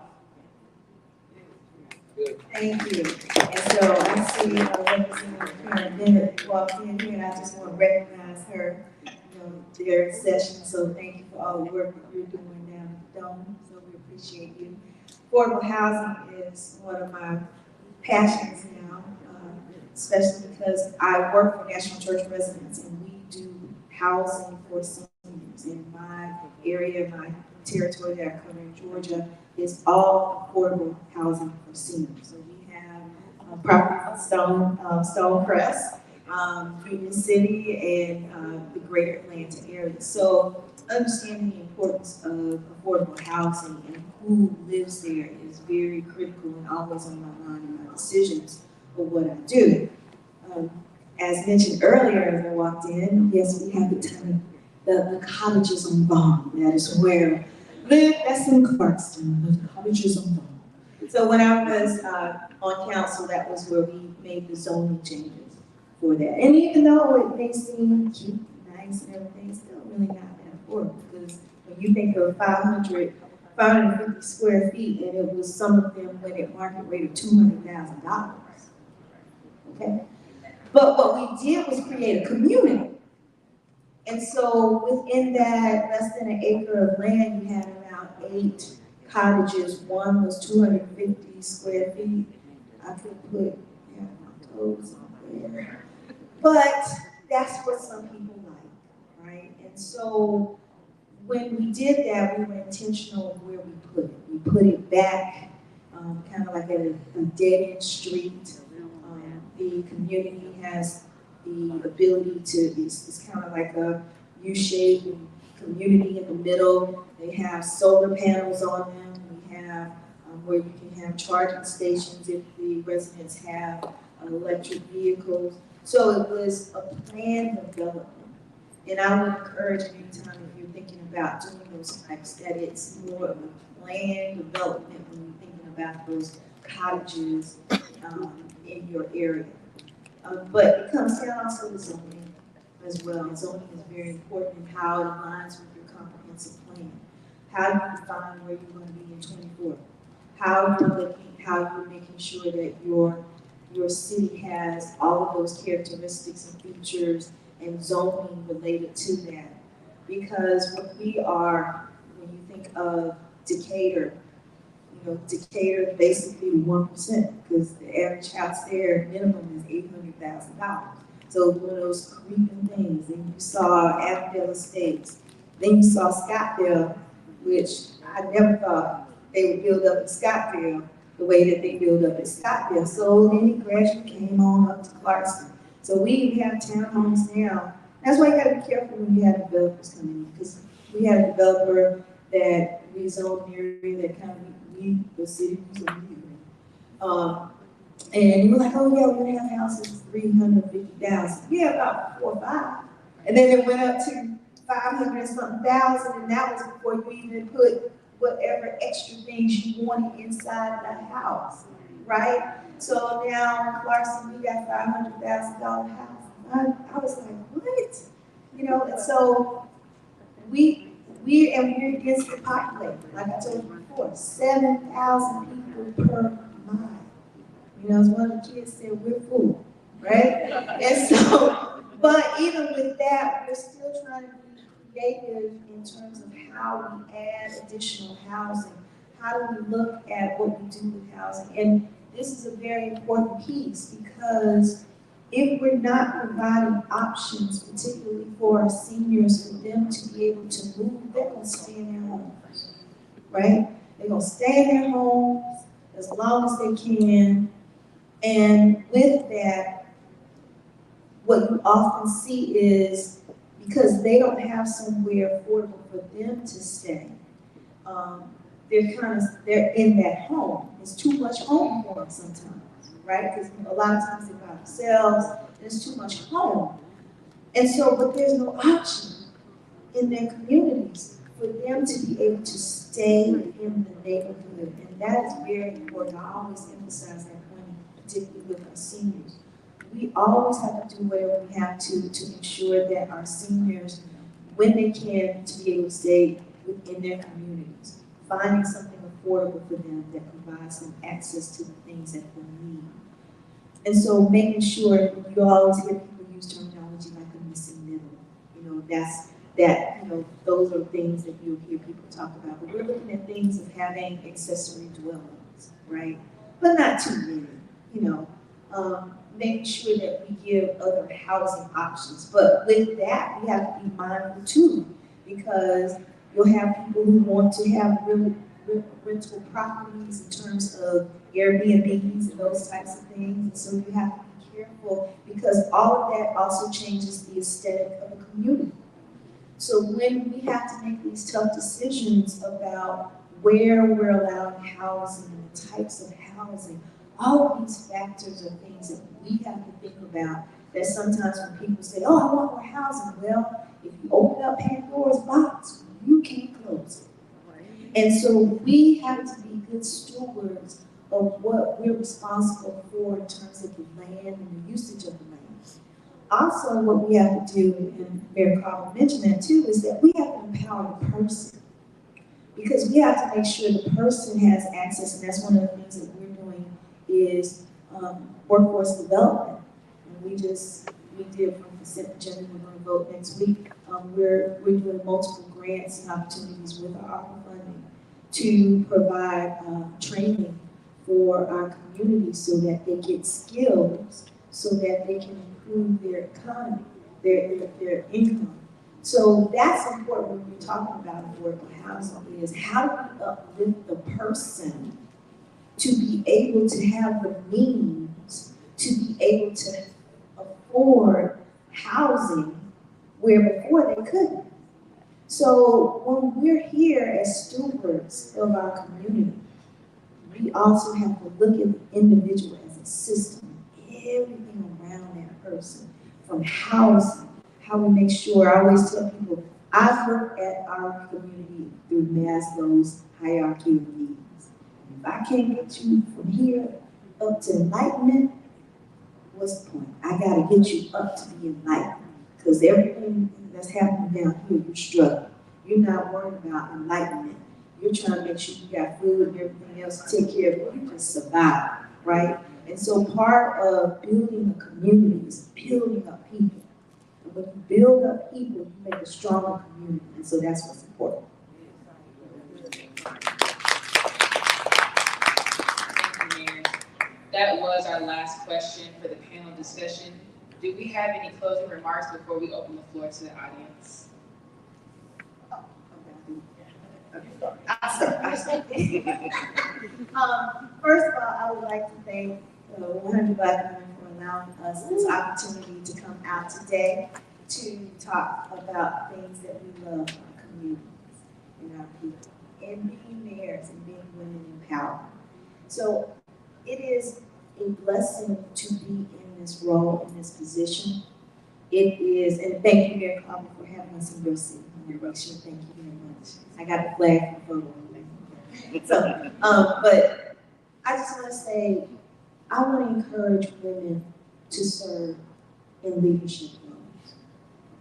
Thank you. And so I see Representative Karen Bennett walked in here, and I just want to recognize her, their session. So thank you for all the work that you're doing down at the Dome. So we appreciate you. Affordable housing is one of my passions now, especially because I work for National Church Residents, and we do housing for seniors. In my area, my territory that I cover in Georgia, is all affordable housing for seniors. So we have properties in Stonecest, Union City, and the greater Atlanta area. So understanding the importance of affordable housing and who lives there is very critical and always on my mind in my decisions of what I do. As mentioned earlier as I walked in, yes, we have the cottages on Vaughn. That is where that's in Clarkston, the cottages on Vaughn. So when I was on council, that was where we made the zoning changes for that. And even though it may seem cute and nice and everything, it's still really not that affordable, because when you think of 550 square feet, and it was some of them went at market rate of $200,000. Okay? But what we did was create a community. And so within that less than an acre of land, you had around 8 cottages. One was 250 square feet. I could put my toes on there. But that's what some people like, right? And so when we did that, we were intentional of where we put it. We put it back kind of like at a dead-end street. The community has the ability to, it's kind of like a U-shaped community in the middle. They have solar panels on them. We have where you can have charging stations if the residents have electric vehicles. So it was a planned development. And I would encourage anytime if you're thinking about doing those types, that it's more of a planned development when you're thinking about those cottages in your area. But it comes down also to zoning as well. Zoning is very important in how it aligns with your comprehensive plan. How do you define where you're going to be in 24? How you're making sure that your city has all of those characteristics and features and zoning related to that. Because when you think of Decatur, Decatur basically 1%, because the average house there minimum is $800,000. So one of those creeping things. Then you saw Avondale Estates. Then you saw Scottsdale, which I never thought they would build up in Scottsdale the way that they build up in Scottsdale. So then it gradually came on up to Clarkston. So we even have townhomes now. That's why you gotta be careful when you have developers coming in, because we had a developer that rezoned an area that kind of the city was and we were like, oh yeah, we're gonna have houses 350,000. We had about 4 or 5, and then it went up to 500 and something thousand, and that was before you even put whatever extra things you wanted inside the house, right? So now in Clarkston, we got $500,000 house. I was like, what? And so we're against the population. Like I told you before, 7,000 people per mile. As one of the kids said, we're full, right? And so, but even with that, we're still trying to be creative in terms of how we add additional housing. How do we look at what we do with housing? And this is a very important piece, because if we're not providing options, particularly for our seniors, for them to be able to move, they're going to stay in their homes, right? They're going to stay in their homes as long as they can. And with that, what you often see is, because they don't have somewhere affordable for them to stay, they're in that home. It's too much home for them sometimes, right? Because a lot of times they're by themselves, there's too much home. And so, but there's no option in their communities for them to be able to stay in the neighborhood. And that is very important. I always emphasize that point, particularly with our seniors. We always have to do whatever we have to ensure that our seniors, when they can, to be able to stay within their communities. Finding something affordable for them, that provides them access to the things that they need. And so making sure, you always hear people use terminology like a missing middle. You know, those are things that you'll hear people talk about. But we're looking at things of having accessory dwellings, right? But not too many, you know. Making sure that we give other housing options. But with that, we have to be mindful too, because you'll have people who want to have rental properties in terms of Airbnbs and those types of things. And so you have to be careful, because all of that also changes the aesthetic of a community. So when we have to make these tough decisions about where we're allowing housing and the types of housing, all of these factors are things that we have to think about, that sometimes when people say, oh, I want more housing, well, if you open up Pandora's box, you can't close it. And so we have to be good stewards of what we're responsible for in terms of the land and the usage of the land. Also, what we have to do, and Mayor Carl mentioned that too, is that we have to empower the person. Because we have to make sure the person has access, and that's one of the things that we're doing is workforce development. And we did from consent agenda, we're going to vote next week. We're doing multiple grants and opportunities with our ARPA funding to provide training for our community so that they get skills, so that they can improve their economy, their income. So that's important when we're talking about affordable housing, is how do we uplift the person to be able to have the means to be able to afford housing where before they couldn't. So when we're here as stewards of our community, we also have to look at the individual as a system, everything around that person, from housing, how we make sure. I always tell people, I look at our community through Maslow's hierarchy of needs. If I can't get you from here up to enlightenment, what's the point? I gotta get you up to the enlightenment, because everything that's happening down here, you're struggling. You're not worried about enlightenment. You're trying to make sure you got food and everything else to take care of it. You just survive, right? And so part of building a community is building up people. And when you build up people, you make a stronger community. And so that's what's important. Thank you, Mayor. That was our last question for the panel discussion. Do we have any closing remarks before we open the floor to the audience? First of all, I would like to thank 100 Black women for allowing us this opportunity to come out today to talk about things that we love, our communities and our people, and being mayors and being women empowered. So it is a blessing to be in this role, in this position. It is, and thank you, Mayor Cobb, for having us in your city. Thank you very much. I got the flag for photo. So, but I just want to say, I want to encourage women to serve in leadership roles.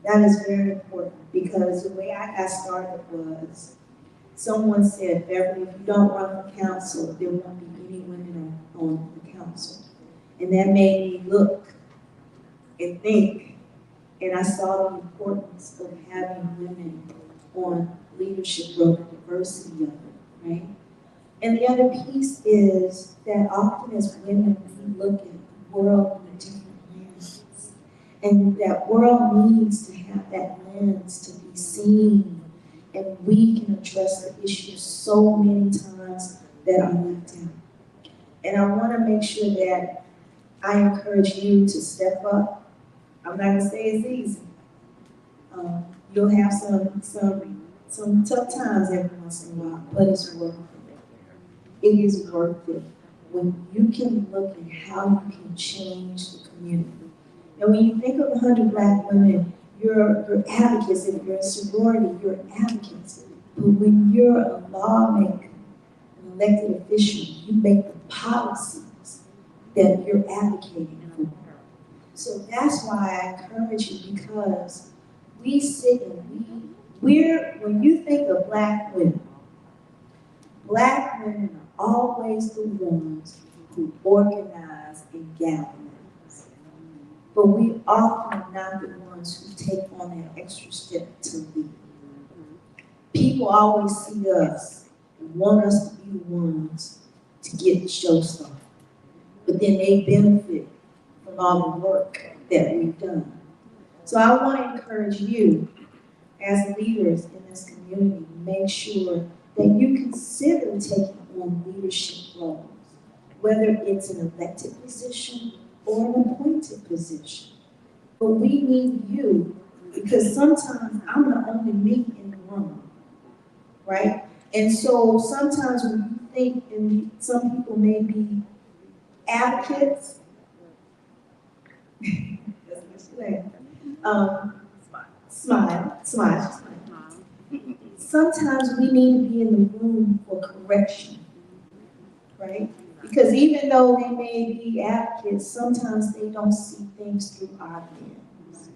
That is very important, because the way I got started was, someone said, Beverly, if you don't run for council, there won't be any women on the council. And that made me look and think, and I saw the importance of having women on leadership roles, the diversity of it, right? And the other piece is that often as women, we look at the world in a different lens. And that world needs to have that lens to be seen. And we can address the issues so many times that are left out. And I want to make sure that I encourage you to step up. I'm not going to say it's easy. You'll have some tough times every once in a while, but it's worth it. It is worth it when you can look at how you can change the community. And when you think of 100 Black women, you're advocates. If you're a sorority, you're advocates. But when you're a lawmaker, an elected official, you make the policies that you're advocating for. So that's why I encourage you, because we sit and when you think of Black women, Black women are always the ones who organize and galvanize. But we often are not the ones who take on that extra step to lead. People always see us and want us to be the ones to get the show started. But then they benefit from all the work that we've done. So I want to encourage you as leaders in this community, make sure that you consider taking on leadership roles, whether it's an elected position or an appointed position. But we need you, because sometimes I'm the only me in the room, right? And so sometimes when you think, and some people may be advocates, smile. Sometimes we need to be in the room for correction, right? Because even though they may be advocates, sometimes they don't see things through our lens.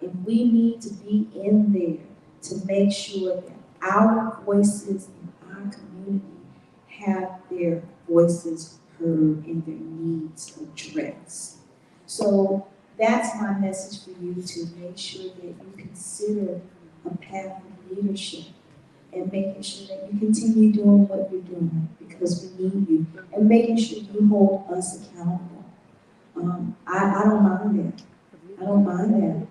And we need to be in there to make sure that our voices in our community have their voices heard and their needs addressed. So that's my message for you, to make sure that you consider a path of leadership and making sure that you continue doing what you're doing, because we need you, and making sure you hold us accountable. I don't mind that. I don't mind that.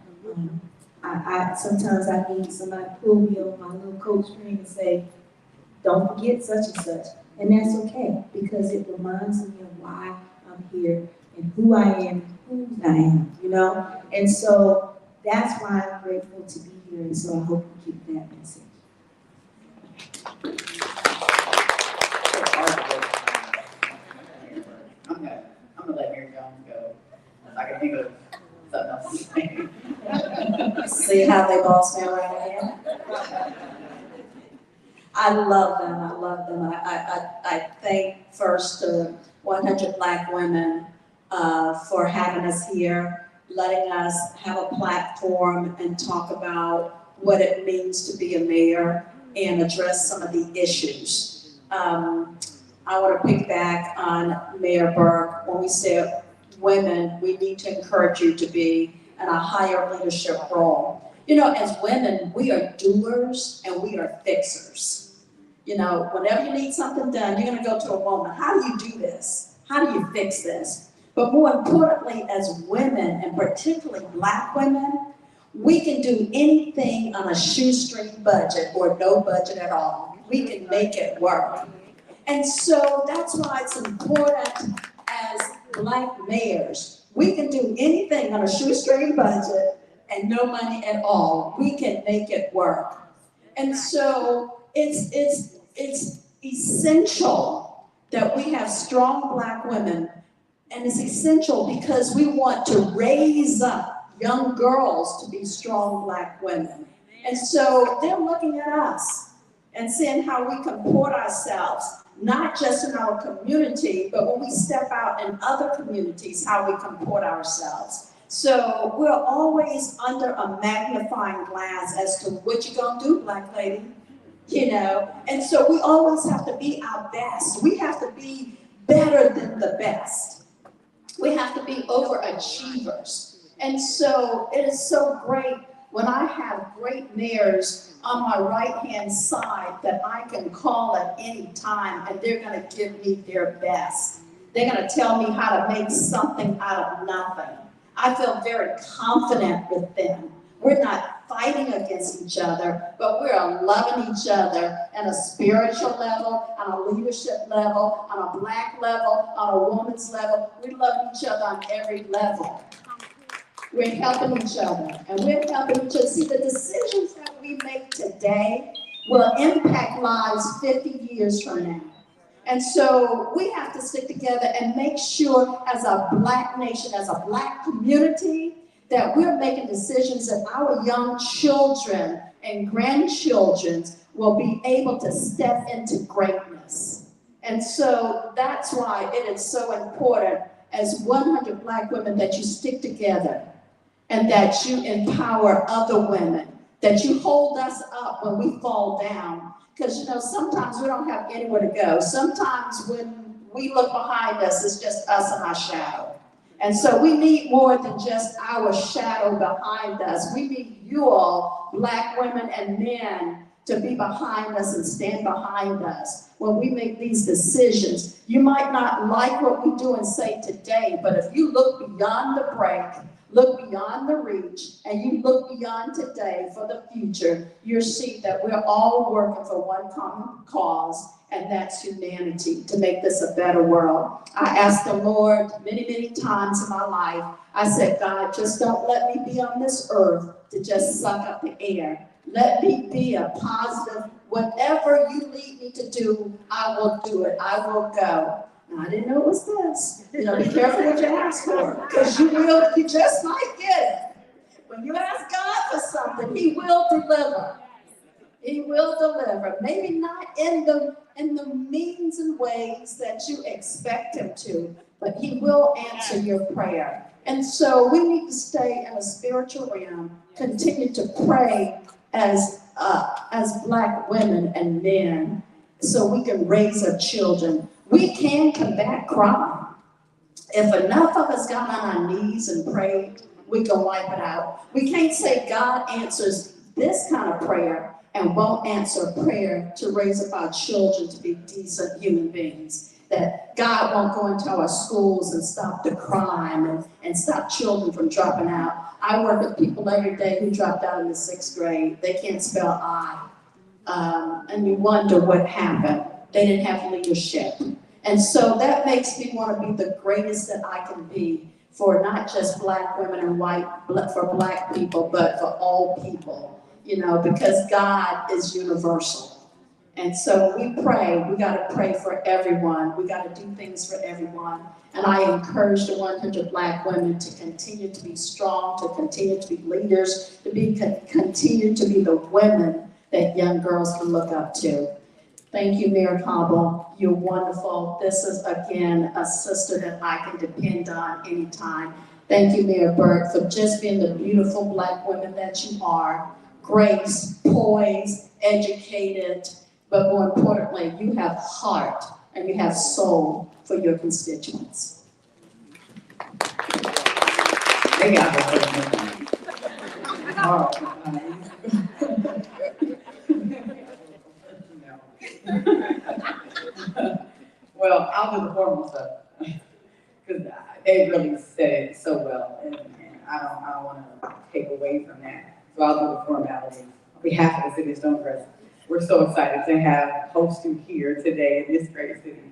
I sometimes I need somebody to pull me on my little coach string and say, don't forget such and such. And that's okay, because it reminds me of why I'm here and who I am, who I am, you know? And so that's why I'm grateful to be here, and so I hope you keep that message. I'm gonna let Mary Jones go. I can think of something else to say. See how they boss me around again? I love them. I thank first 100 Black women for having us here, letting us have a platform and talk about what it means to be a mayor and address some of the issues. I want to pick back on Mayor Burke. When we say women, we need to encourage you to be in a higher leadership role. You know, as women, we are doers and we are fixers. You know, whenever you need something done, you're going to go to a woman. How do you do this? How do you fix this? But more importantly, as women, and particularly Black women, we can do anything on a shoestring budget or no budget at all. We can make it work. And so that's why it's important as Black mayors. We can do anything on a shoestring budget and no money at all. We can make it work. And so it's essential that we have strong Black women, and it's essential because we want to raise up young girls to be strong Black women. And so they're looking at us and seeing how we comport ourselves, not just in our community, but when we step out in other communities, how we comport ourselves. So we're always under a magnifying glass as to what you gonna do, Black lady, you know? And so we always have to be our best. We have to be better than the best. We have to be overachievers. And so it is so great when I have great mayors on my right-hand side that I can call at any time, and they're gonna give me their best. They're gonna tell me how to make something out of nothing. I feel very confident with them. We're not fighting against each other, but we're loving each other at a spiritual level, on a leadership level, on a Black level, on a woman's level. We're loving each other on every level. We're helping each other, and we're helping each other. See, the decisions that we make today will impact lives 50 years from now. And so we have to stick together and make sure as a Black nation, as a Black community, that we're making decisions that our young children and grandchildren will be able to step into greatness. And so that's why it is so important as 100 Black women that you stick together and that you empower other women, that you hold us up when we fall down, Because, you know, sometimes we don't have anywhere to go. Sometimes when we look behind us, it's just us and our shadow. And so we need more than just our shadow behind us. We need you all, Black women and men, to be behind us and stand behind us when we make these decisions. You might not like what we do and say today, but if you look beyond the break, look beyond the reach, and you look beyond today for the future, you'll see that we're all working for one common cause, and that's humanity, to make this a better world. I asked the Lord many, many times in my life, I said, God, just don't let me be on this earth to just suck up the air. Let me be a positive, whatever you lead me to do, I will do it, I will go. Now, I didn't know it was this. You know, be careful what you ask for, because you just might get it. When you ask God for something, He will deliver. He will deliver. Maybe not in the means and ways that you expect Him to, but He will answer your prayer. And so we need to stay in a spiritual realm, continue to pray as Black women and men, so we can raise our children. We can combat crime. If enough of us got on our knees and prayed, we can wipe it out. We can't say God answers this kind of prayer and won't answer a prayer to raise up our children to be decent human beings. That God won't go into our schools and stop the crime and stop children from dropping out. I work with people every day who dropped out in the 6th grade. They can't spell I. And you wonder what happened. They didn't have leadership. And so that makes me want to be the greatest that I can be for not just Black women and for Black people, but for all people, you know, because God is universal. And so we got to pray for everyone. We got to do things for everyone. And I encourage the 100 Black women to continue to be strong, to continue to be leaders, to continue to be the women that young girls can look up to. Thank you, Mayor Cobble. You're wonderful. This is, again, a sister that I can depend on anytime. Thank you, Mayor Burke, for just being the beautiful Black women that you are. Grace, poised, educated, but more importantly, you have heart and you have soul for your constituents. Maybe I'll go first. Well, I'll do the formal stuff, because they really said it so well, and I don't want to take away from that. So I'll do the formalities. On behalf of the city of Stonecest, we're so excited to host you here today in this great city,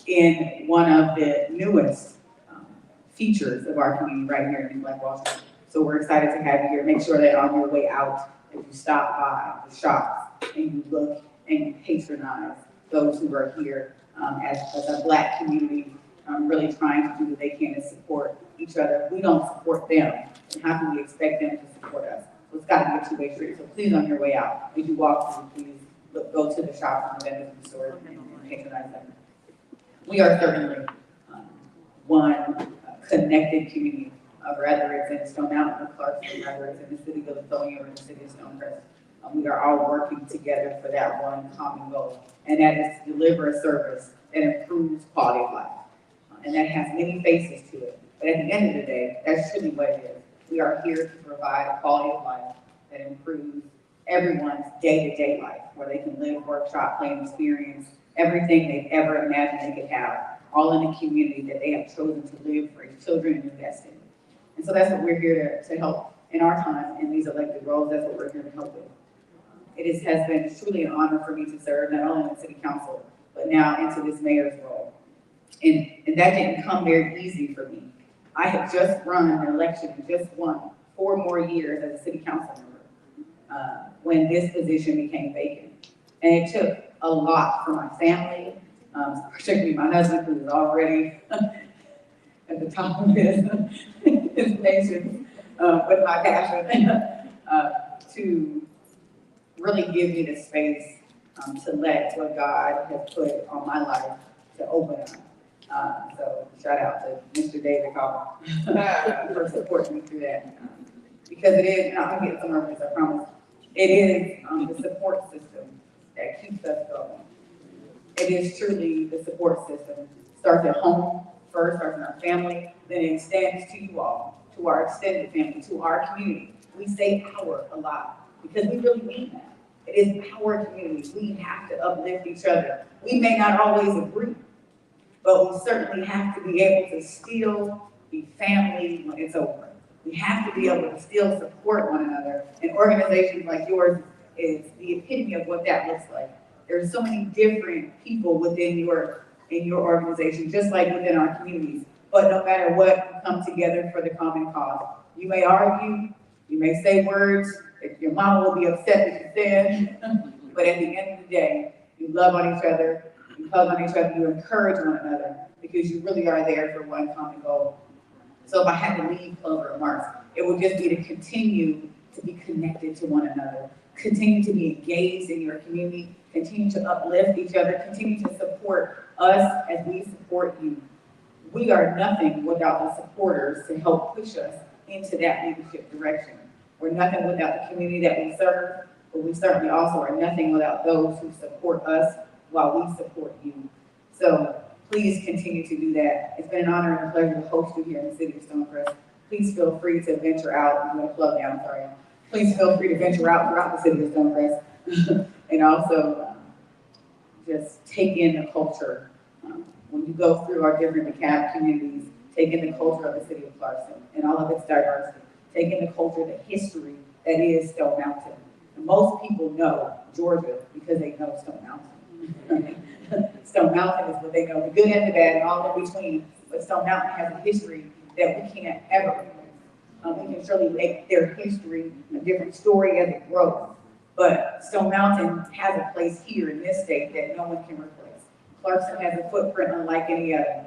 in one of the newest features of our community right here in Black Wall Street. So we're excited to have you here. Make sure that on your way out, if you stop by the shops and you look and you patronize those who are here as a Black community, really trying to do what they can to support each other. We don't support them, and how can we expect them to support us? So it's got to be a two-way street. So please, on your way out, as you walk through, please go to the shops and the vendors and stores and patronize them. We are certainly one connected community, whether it's in Stone Mountain or Clarkston, whether it's in the city of Lithonia or in the city of Stonecrest. We are all working together for that one common goal, and that is to deliver a service that improves quality of life. And that has many faces to it. But at the end of the day, that's truly what it is. We are here to provide a quality of life that improves everyone's day-to-day life, where they can live, work, shop, play, and experience everything they've ever imagined they could have, all in a community that they have chosen to live, raise children, and invest in. And so that's what we're here to help in our time in these elected roles. That's what we're here to help with. It has been truly an honor for me to serve not only in the city council, but now into this mayor's role. And that didn't come very easy for me. I had just run an election and just won 4 more years as a city council member when this position became vacant. And it took a lot for my family, particularly my husband, who was already at the top of his patience with my passion, to really give me the space to let what God has put on my life to open up. So shout out to Mr. David Cobble for supporting me through that. Because it is, and I'll get some of this, I promise. It is the support system that keeps us going. It is truly the support system. Starts at home first, starts in our family, then it extends to you all, to our extended family, to our community. We say our a lot because we really mean that. It is our community. We have to uplift each other. We may not always agree, but we certainly have to be able to still be family when it's over. We have to be able to still support one another. And organizations like yours is the epitome of what that looks like. There's so many different people within your organization, just like within our communities. But no matter what, you come together for the common cause. You may argue, you may say words, your mama will be upset that you said, but at the end of the day, you love on each other, you hug on each other, you encourage one another, because you really are there for one common goal. So if I had to leave closing remarks, it would just be to continue to be connected to one another, continue to be engaged in your community, continue to uplift each other, continue to support us as we support you. We are nothing without the supporters to help push us into that leadership direction. We're nothing without the community that we serve, but we certainly also are nothing without those who support us while we support you. So please continue to do that. It's been an honor and a pleasure to host you here in the city of Stonecest. Please feel free to venture out. I'm going to plug now, sorry. Please feel free to venture out throughout the city of Stonecest and also just take in the culture. When you go through our different DeKalb communities, take in the culture of the city of Clarkston and all of its diversity. Take in the culture, the history that is Stone Mountain. And most people know Georgia because they know Stone Mountain. Stone Mountain is what they know, the good and the bad and all in between. But Stone Mountain has a history that we can't ever replace. We can surely make their history a different story as it grows. But Stone Mountain has a place here in this state that no one can replace. Clarkston has a footprint unlike any other.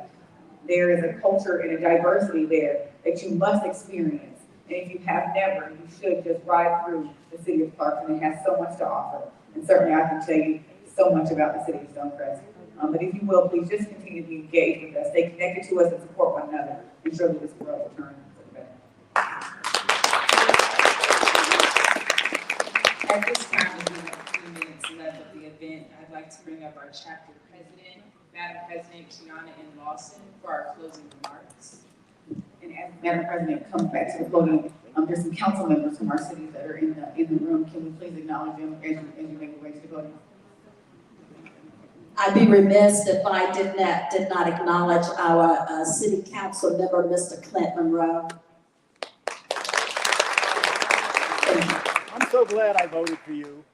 There is a culture and a diversity there that you must experience. And if you have never, you should just ride through the city of Clarkston. It has so much to offer. And certainly I can tell you so much about the city of Stonecest. But if you will, please just continue to be engaged with us. Stay connected to us and support one another. And surely this world will turn for the better. At this time, we have a few minutes left of the event. I'd like to bring up our chapter president, Madam President Kiana N. Lawson, for our closing remarks. And as Madam President comes back to the podium, there's some council members from our cities that are in the room. Can we please acknowledge them as you make your way to the podium? I'd be remiss if I did not acknowledge our city council member, Mr. Clint Monroe. I'm so glad I voted for you.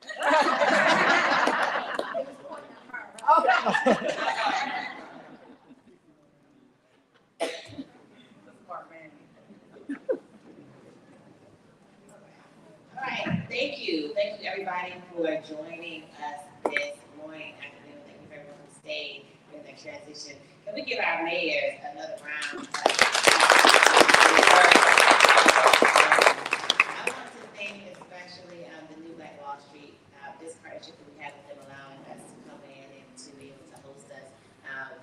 All right, thank you everybody for joining us this morning. Thank you for everyone who stayed in the transition. Can we give our mayors another round? I want to thank especially the New Black Wall Street, this partnership that we have with them, allowing us to come in and to be able to host us.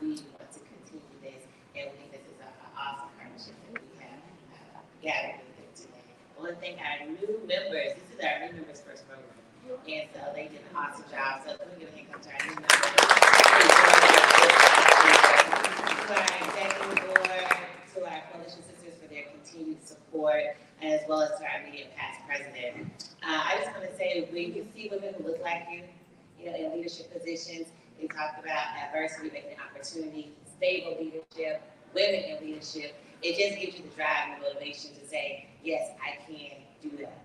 We want to continue this, and we think this is an awesome partnership that we have gathered with them today. I want to thank our new members. This is our new members first program. And so they did an awesome job. So let me give a hand clap to our new members. To our executive board, to our coalition sisters for their continued support, as well as to our immediate past president. I just want to say, when you see women who look like you, in leadership positions, they talk about adversity, making an opportunity, stable leadership, women in leadership. It just gives you the drive and the motivation to say, yes, I can do that,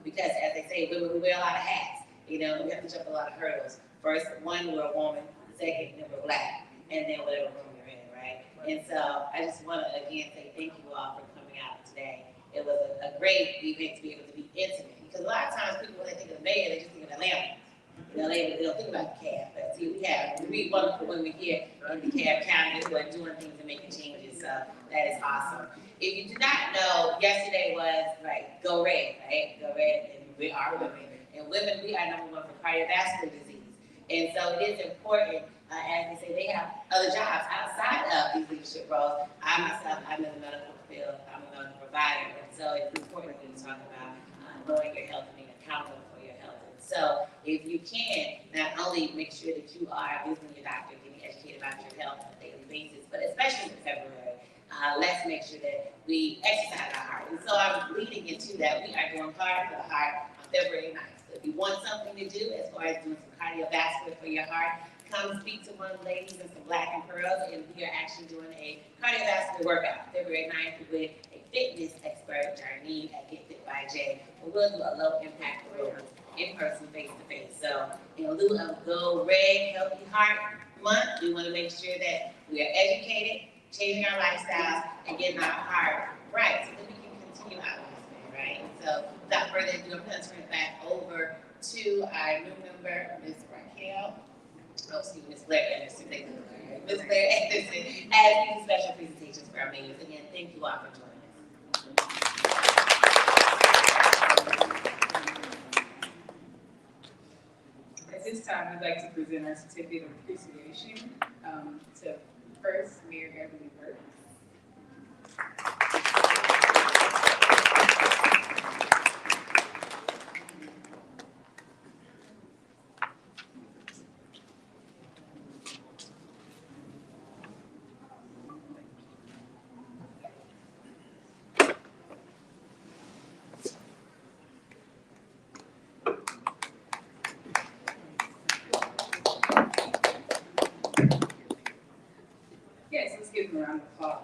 because as they say, women, we wear a lot of hats, we have to jump a lot of hurdles. First, one, we're a woman, second, we're black, and then whatever room you're in, right? And so I just want to, again, say thank you all for coming out today. It was a great event to be able to be intimate, because a lot of times people, when they think of the mayor, they just think of Atlanta. They don't think about DeKalb, but see, we have three wonderful women here in DeKalb County who are doing things and making changes, so that is awesome. If you do not know, yesterday was, Go Red, right? Go Red, and we are women. And women, we are #1 for cardiovascular disease. And so it is important, as they say, they have other jobs outside of these leadership roles. I myself, I'm in the medical field, I'm a medical provider, and so it's important when you talk about knowing your health and being accountable for your health. if you can, not only make sure that you are visiting your doctor, getting educated about your health on a daily basis, but especially in February, let's make sure that we exercise our heart. And so I'm leading into that. We are going hard for the heart on February 9th. So if you want something to do as far as doing some cardiovascular for your heart, come speak to one of the ladies in some Black and Pearls, and we are actually doing a cardiovascular workout February 9th with a fitness expert, Jarnine at Get Fit by Jay. And we'll do a low impact program in person, face to face. So in lieu of Go Red Healthy Heart Month, we want to make sure that we are educated, changing our lifestyles, and getting our heart right so that we can continue our lifespan, right? So without further ado, I'm going to turn it back over to our new member, Ms. Raquel. Oh, excuse me, Ms. Blair Anderson. Thank you, Ms. Blair Anderson, as these special presentations for our mayors. Again, thank you all for joining us. At this time, we'd like to present our certificate of appreciation to first Mayor Beverly Burke. Yes, let's give them a round of applause.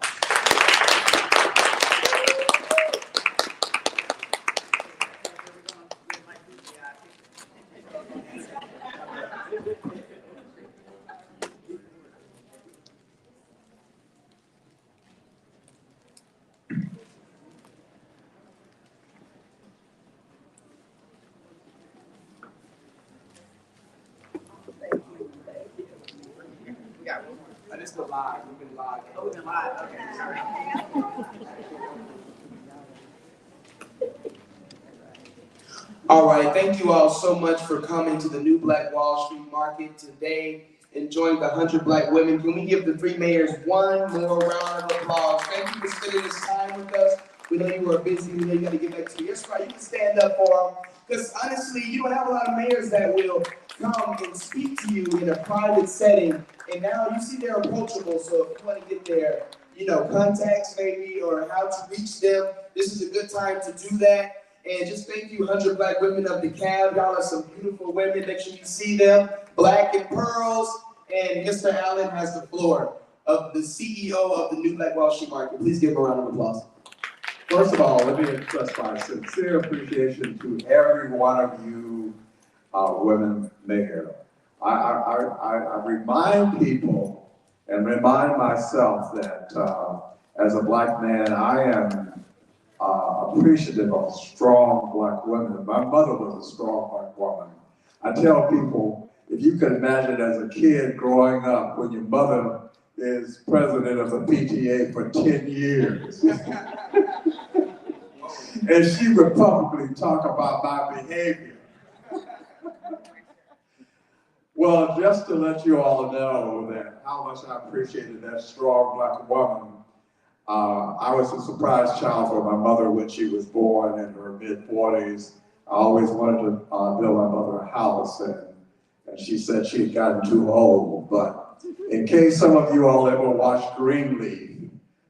This is live. We've been live. Oh, we've been live. Okay, sorry. All right, thank you all so much for coming to the new Black Wall Street Market today, enjoying the 100 Black women. Can we give the three mayors one more round of applause? Thank you for spending this time with us. We know you are busy. We know you got to get back to your spot. You can stand up for them. Because honestly, you don't have a lot of mayors that will come and speak to you in a private setting. And now you see they're approachable. So if you want to get their, contacts maybe, or how to reach them, this is a good time to do that. And just thank you, 100 Black women of DeKalb. Y'all are some beautiful women. Make sure you see them. Black and Pearls. And Mr. Allen has the floor of the CEO of the new Black Wall Street Market. Please give him a round of applause. First of all, let me express my sincere appreciation to every one of you women mayors. I remind people and remind myself that as a Black man, I am appreciative of strong Black women. My mother was a strong Black woman. I tell people, if you could imagine as a kid growing up when your mother is president of the PTA for 10 years. And she would publicly talk about my behavior. Well, just to let you all know that how much I appreciated that strong Black woman, I was a surprise child for my mother when she was born in her mid-40s. I always wanted to build my mother a house, and she said she had gotten too old. But in case some of you all ever watched Greenleaf,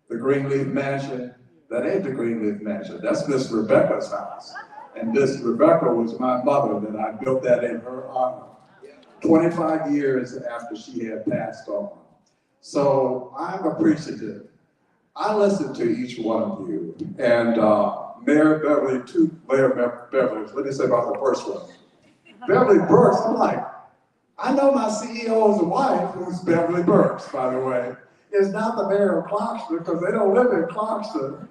the Greenleaf Mansion, that ain't the Greenleaf Mansion, that's Miss Rebecca's house. And Miss Rebecca was my mother, that I built that in her honor 25 years after she had passed on. So I'm appreciative. I listened to each one of you, and Mayor Beverly, two Mayor Beverlys, let me say about the first one. Beverly Burks, I'm like, I know my CEO's wife, who's Beverly Burks, by the way, is not the mayor of Clarkston because they don't live in Clarkston.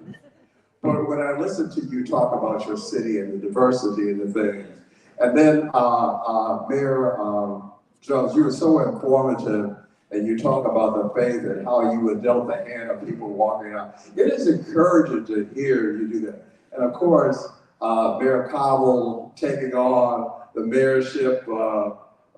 But when I listen to you talk about your city and the diversity and the things, and then Mayor Jones, you were so informative, and you talk about the faith and how you would dealt the hand of people walking out. It is encouraging to hear you do that. And of course, Mayor Cobble taking on the mayorship,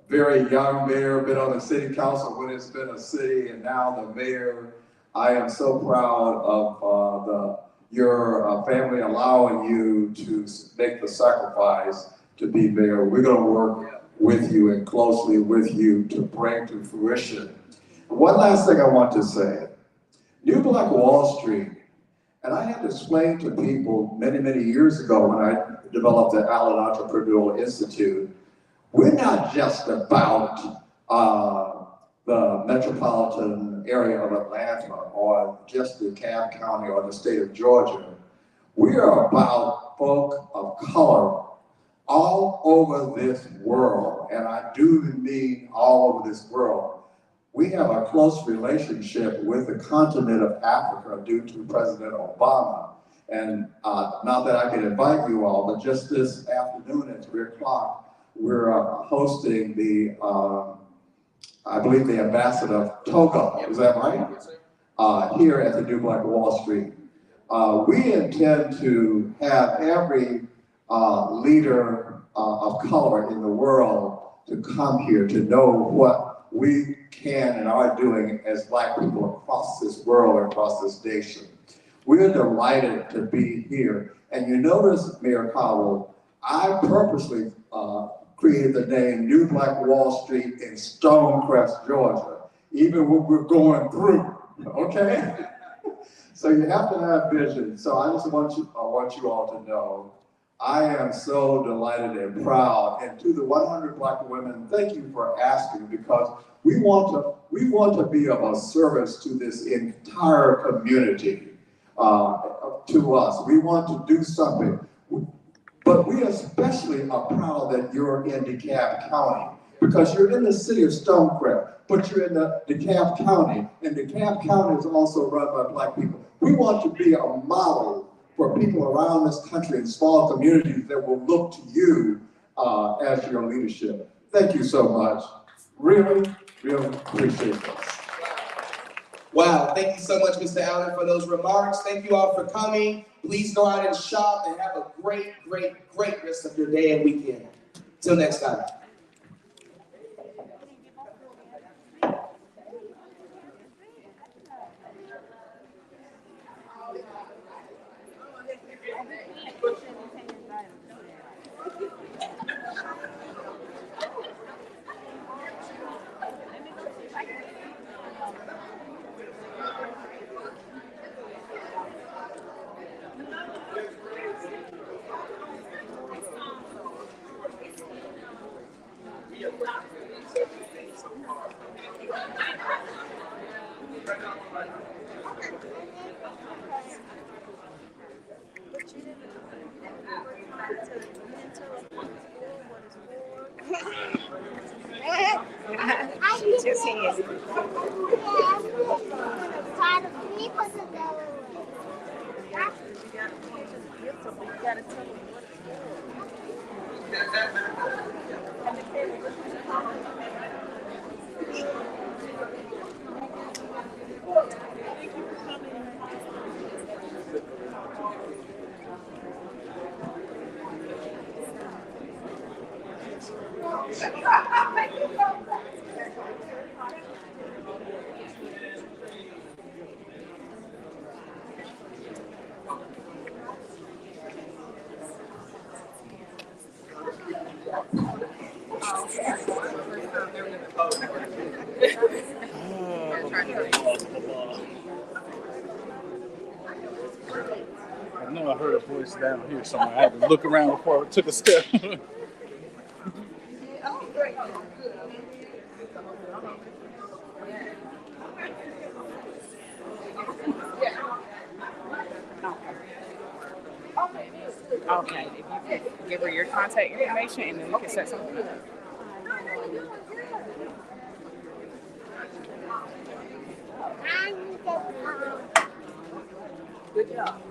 very young mayor, been on the city council when it's been a city, and now the mayor. I am so proud of your family allowing you to make the sacrifice to be mayor. We're going to work with you and closely with you to bring to fruition. One last thing I want to say. New Black Wall Street, and I had to explain to people many, many years ago when I developed the Allen Entrepreneurial Institute, we're not just about the metropolitan area of Atlanta or just DeKalb County or the state of Georgia. We are about folk of color all over this world, and I do mean all over this world. We have a close relationship with the continent of Africa due to President Obama. And not that I can invite you all, but just this afternoon at 3 o'clock, we're hosting the, I believe the ambassador of Togo, is that right? Here at the New Black Wall Street. We intend to have every leader of color in the world to come here to know what we can and are doing as Black people across this world, across this nation. We're delighted to be here. And you notice, Mayor Cowell, I purposely created the name New Black Wall Street in Stonecest, Georgia, even when we're going through, okay? So you have to have vision. So I just want you all to know, I am so delighted and proud. And to the 100 Black women, thank you for asking, because we want to be of a service to this entire community, to us. We want to do something. But we especially are proud that you're in DeKalb County, because you're in the city of Stonecrest, but you're in the DeKalb County, and DeKalb County is also run by Black people. We want to be a model for people around this country and small communities that will look to you as your leadership. Thank you so much. Really, really appreciate this. Wow, thank you so much, Mr. Allen, for those remarks. Thank you all for coming. Please go out and shop and have a great, great, great rest of your day and weekend. Till next time. I know I heard a voice down here somewhere. I had to look around before I took a step. Okay, if you can give her your contact information and then we can set something up. Good job.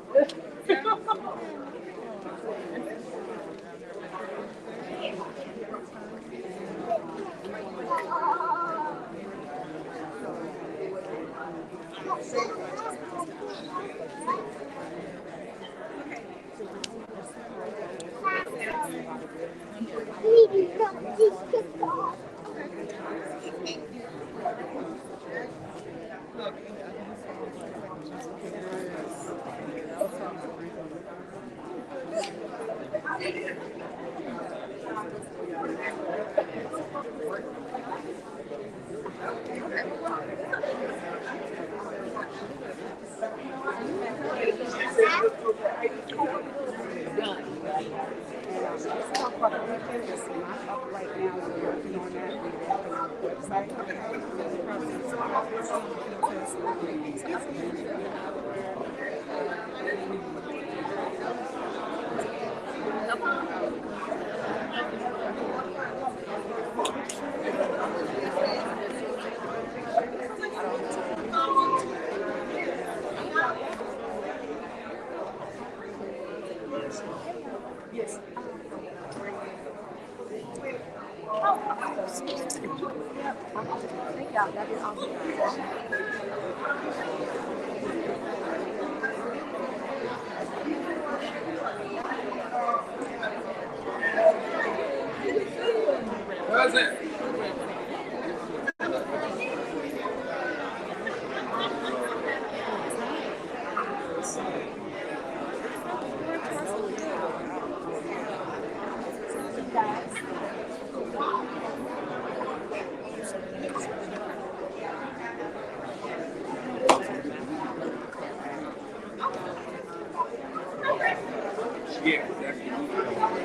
Yeah, exactly.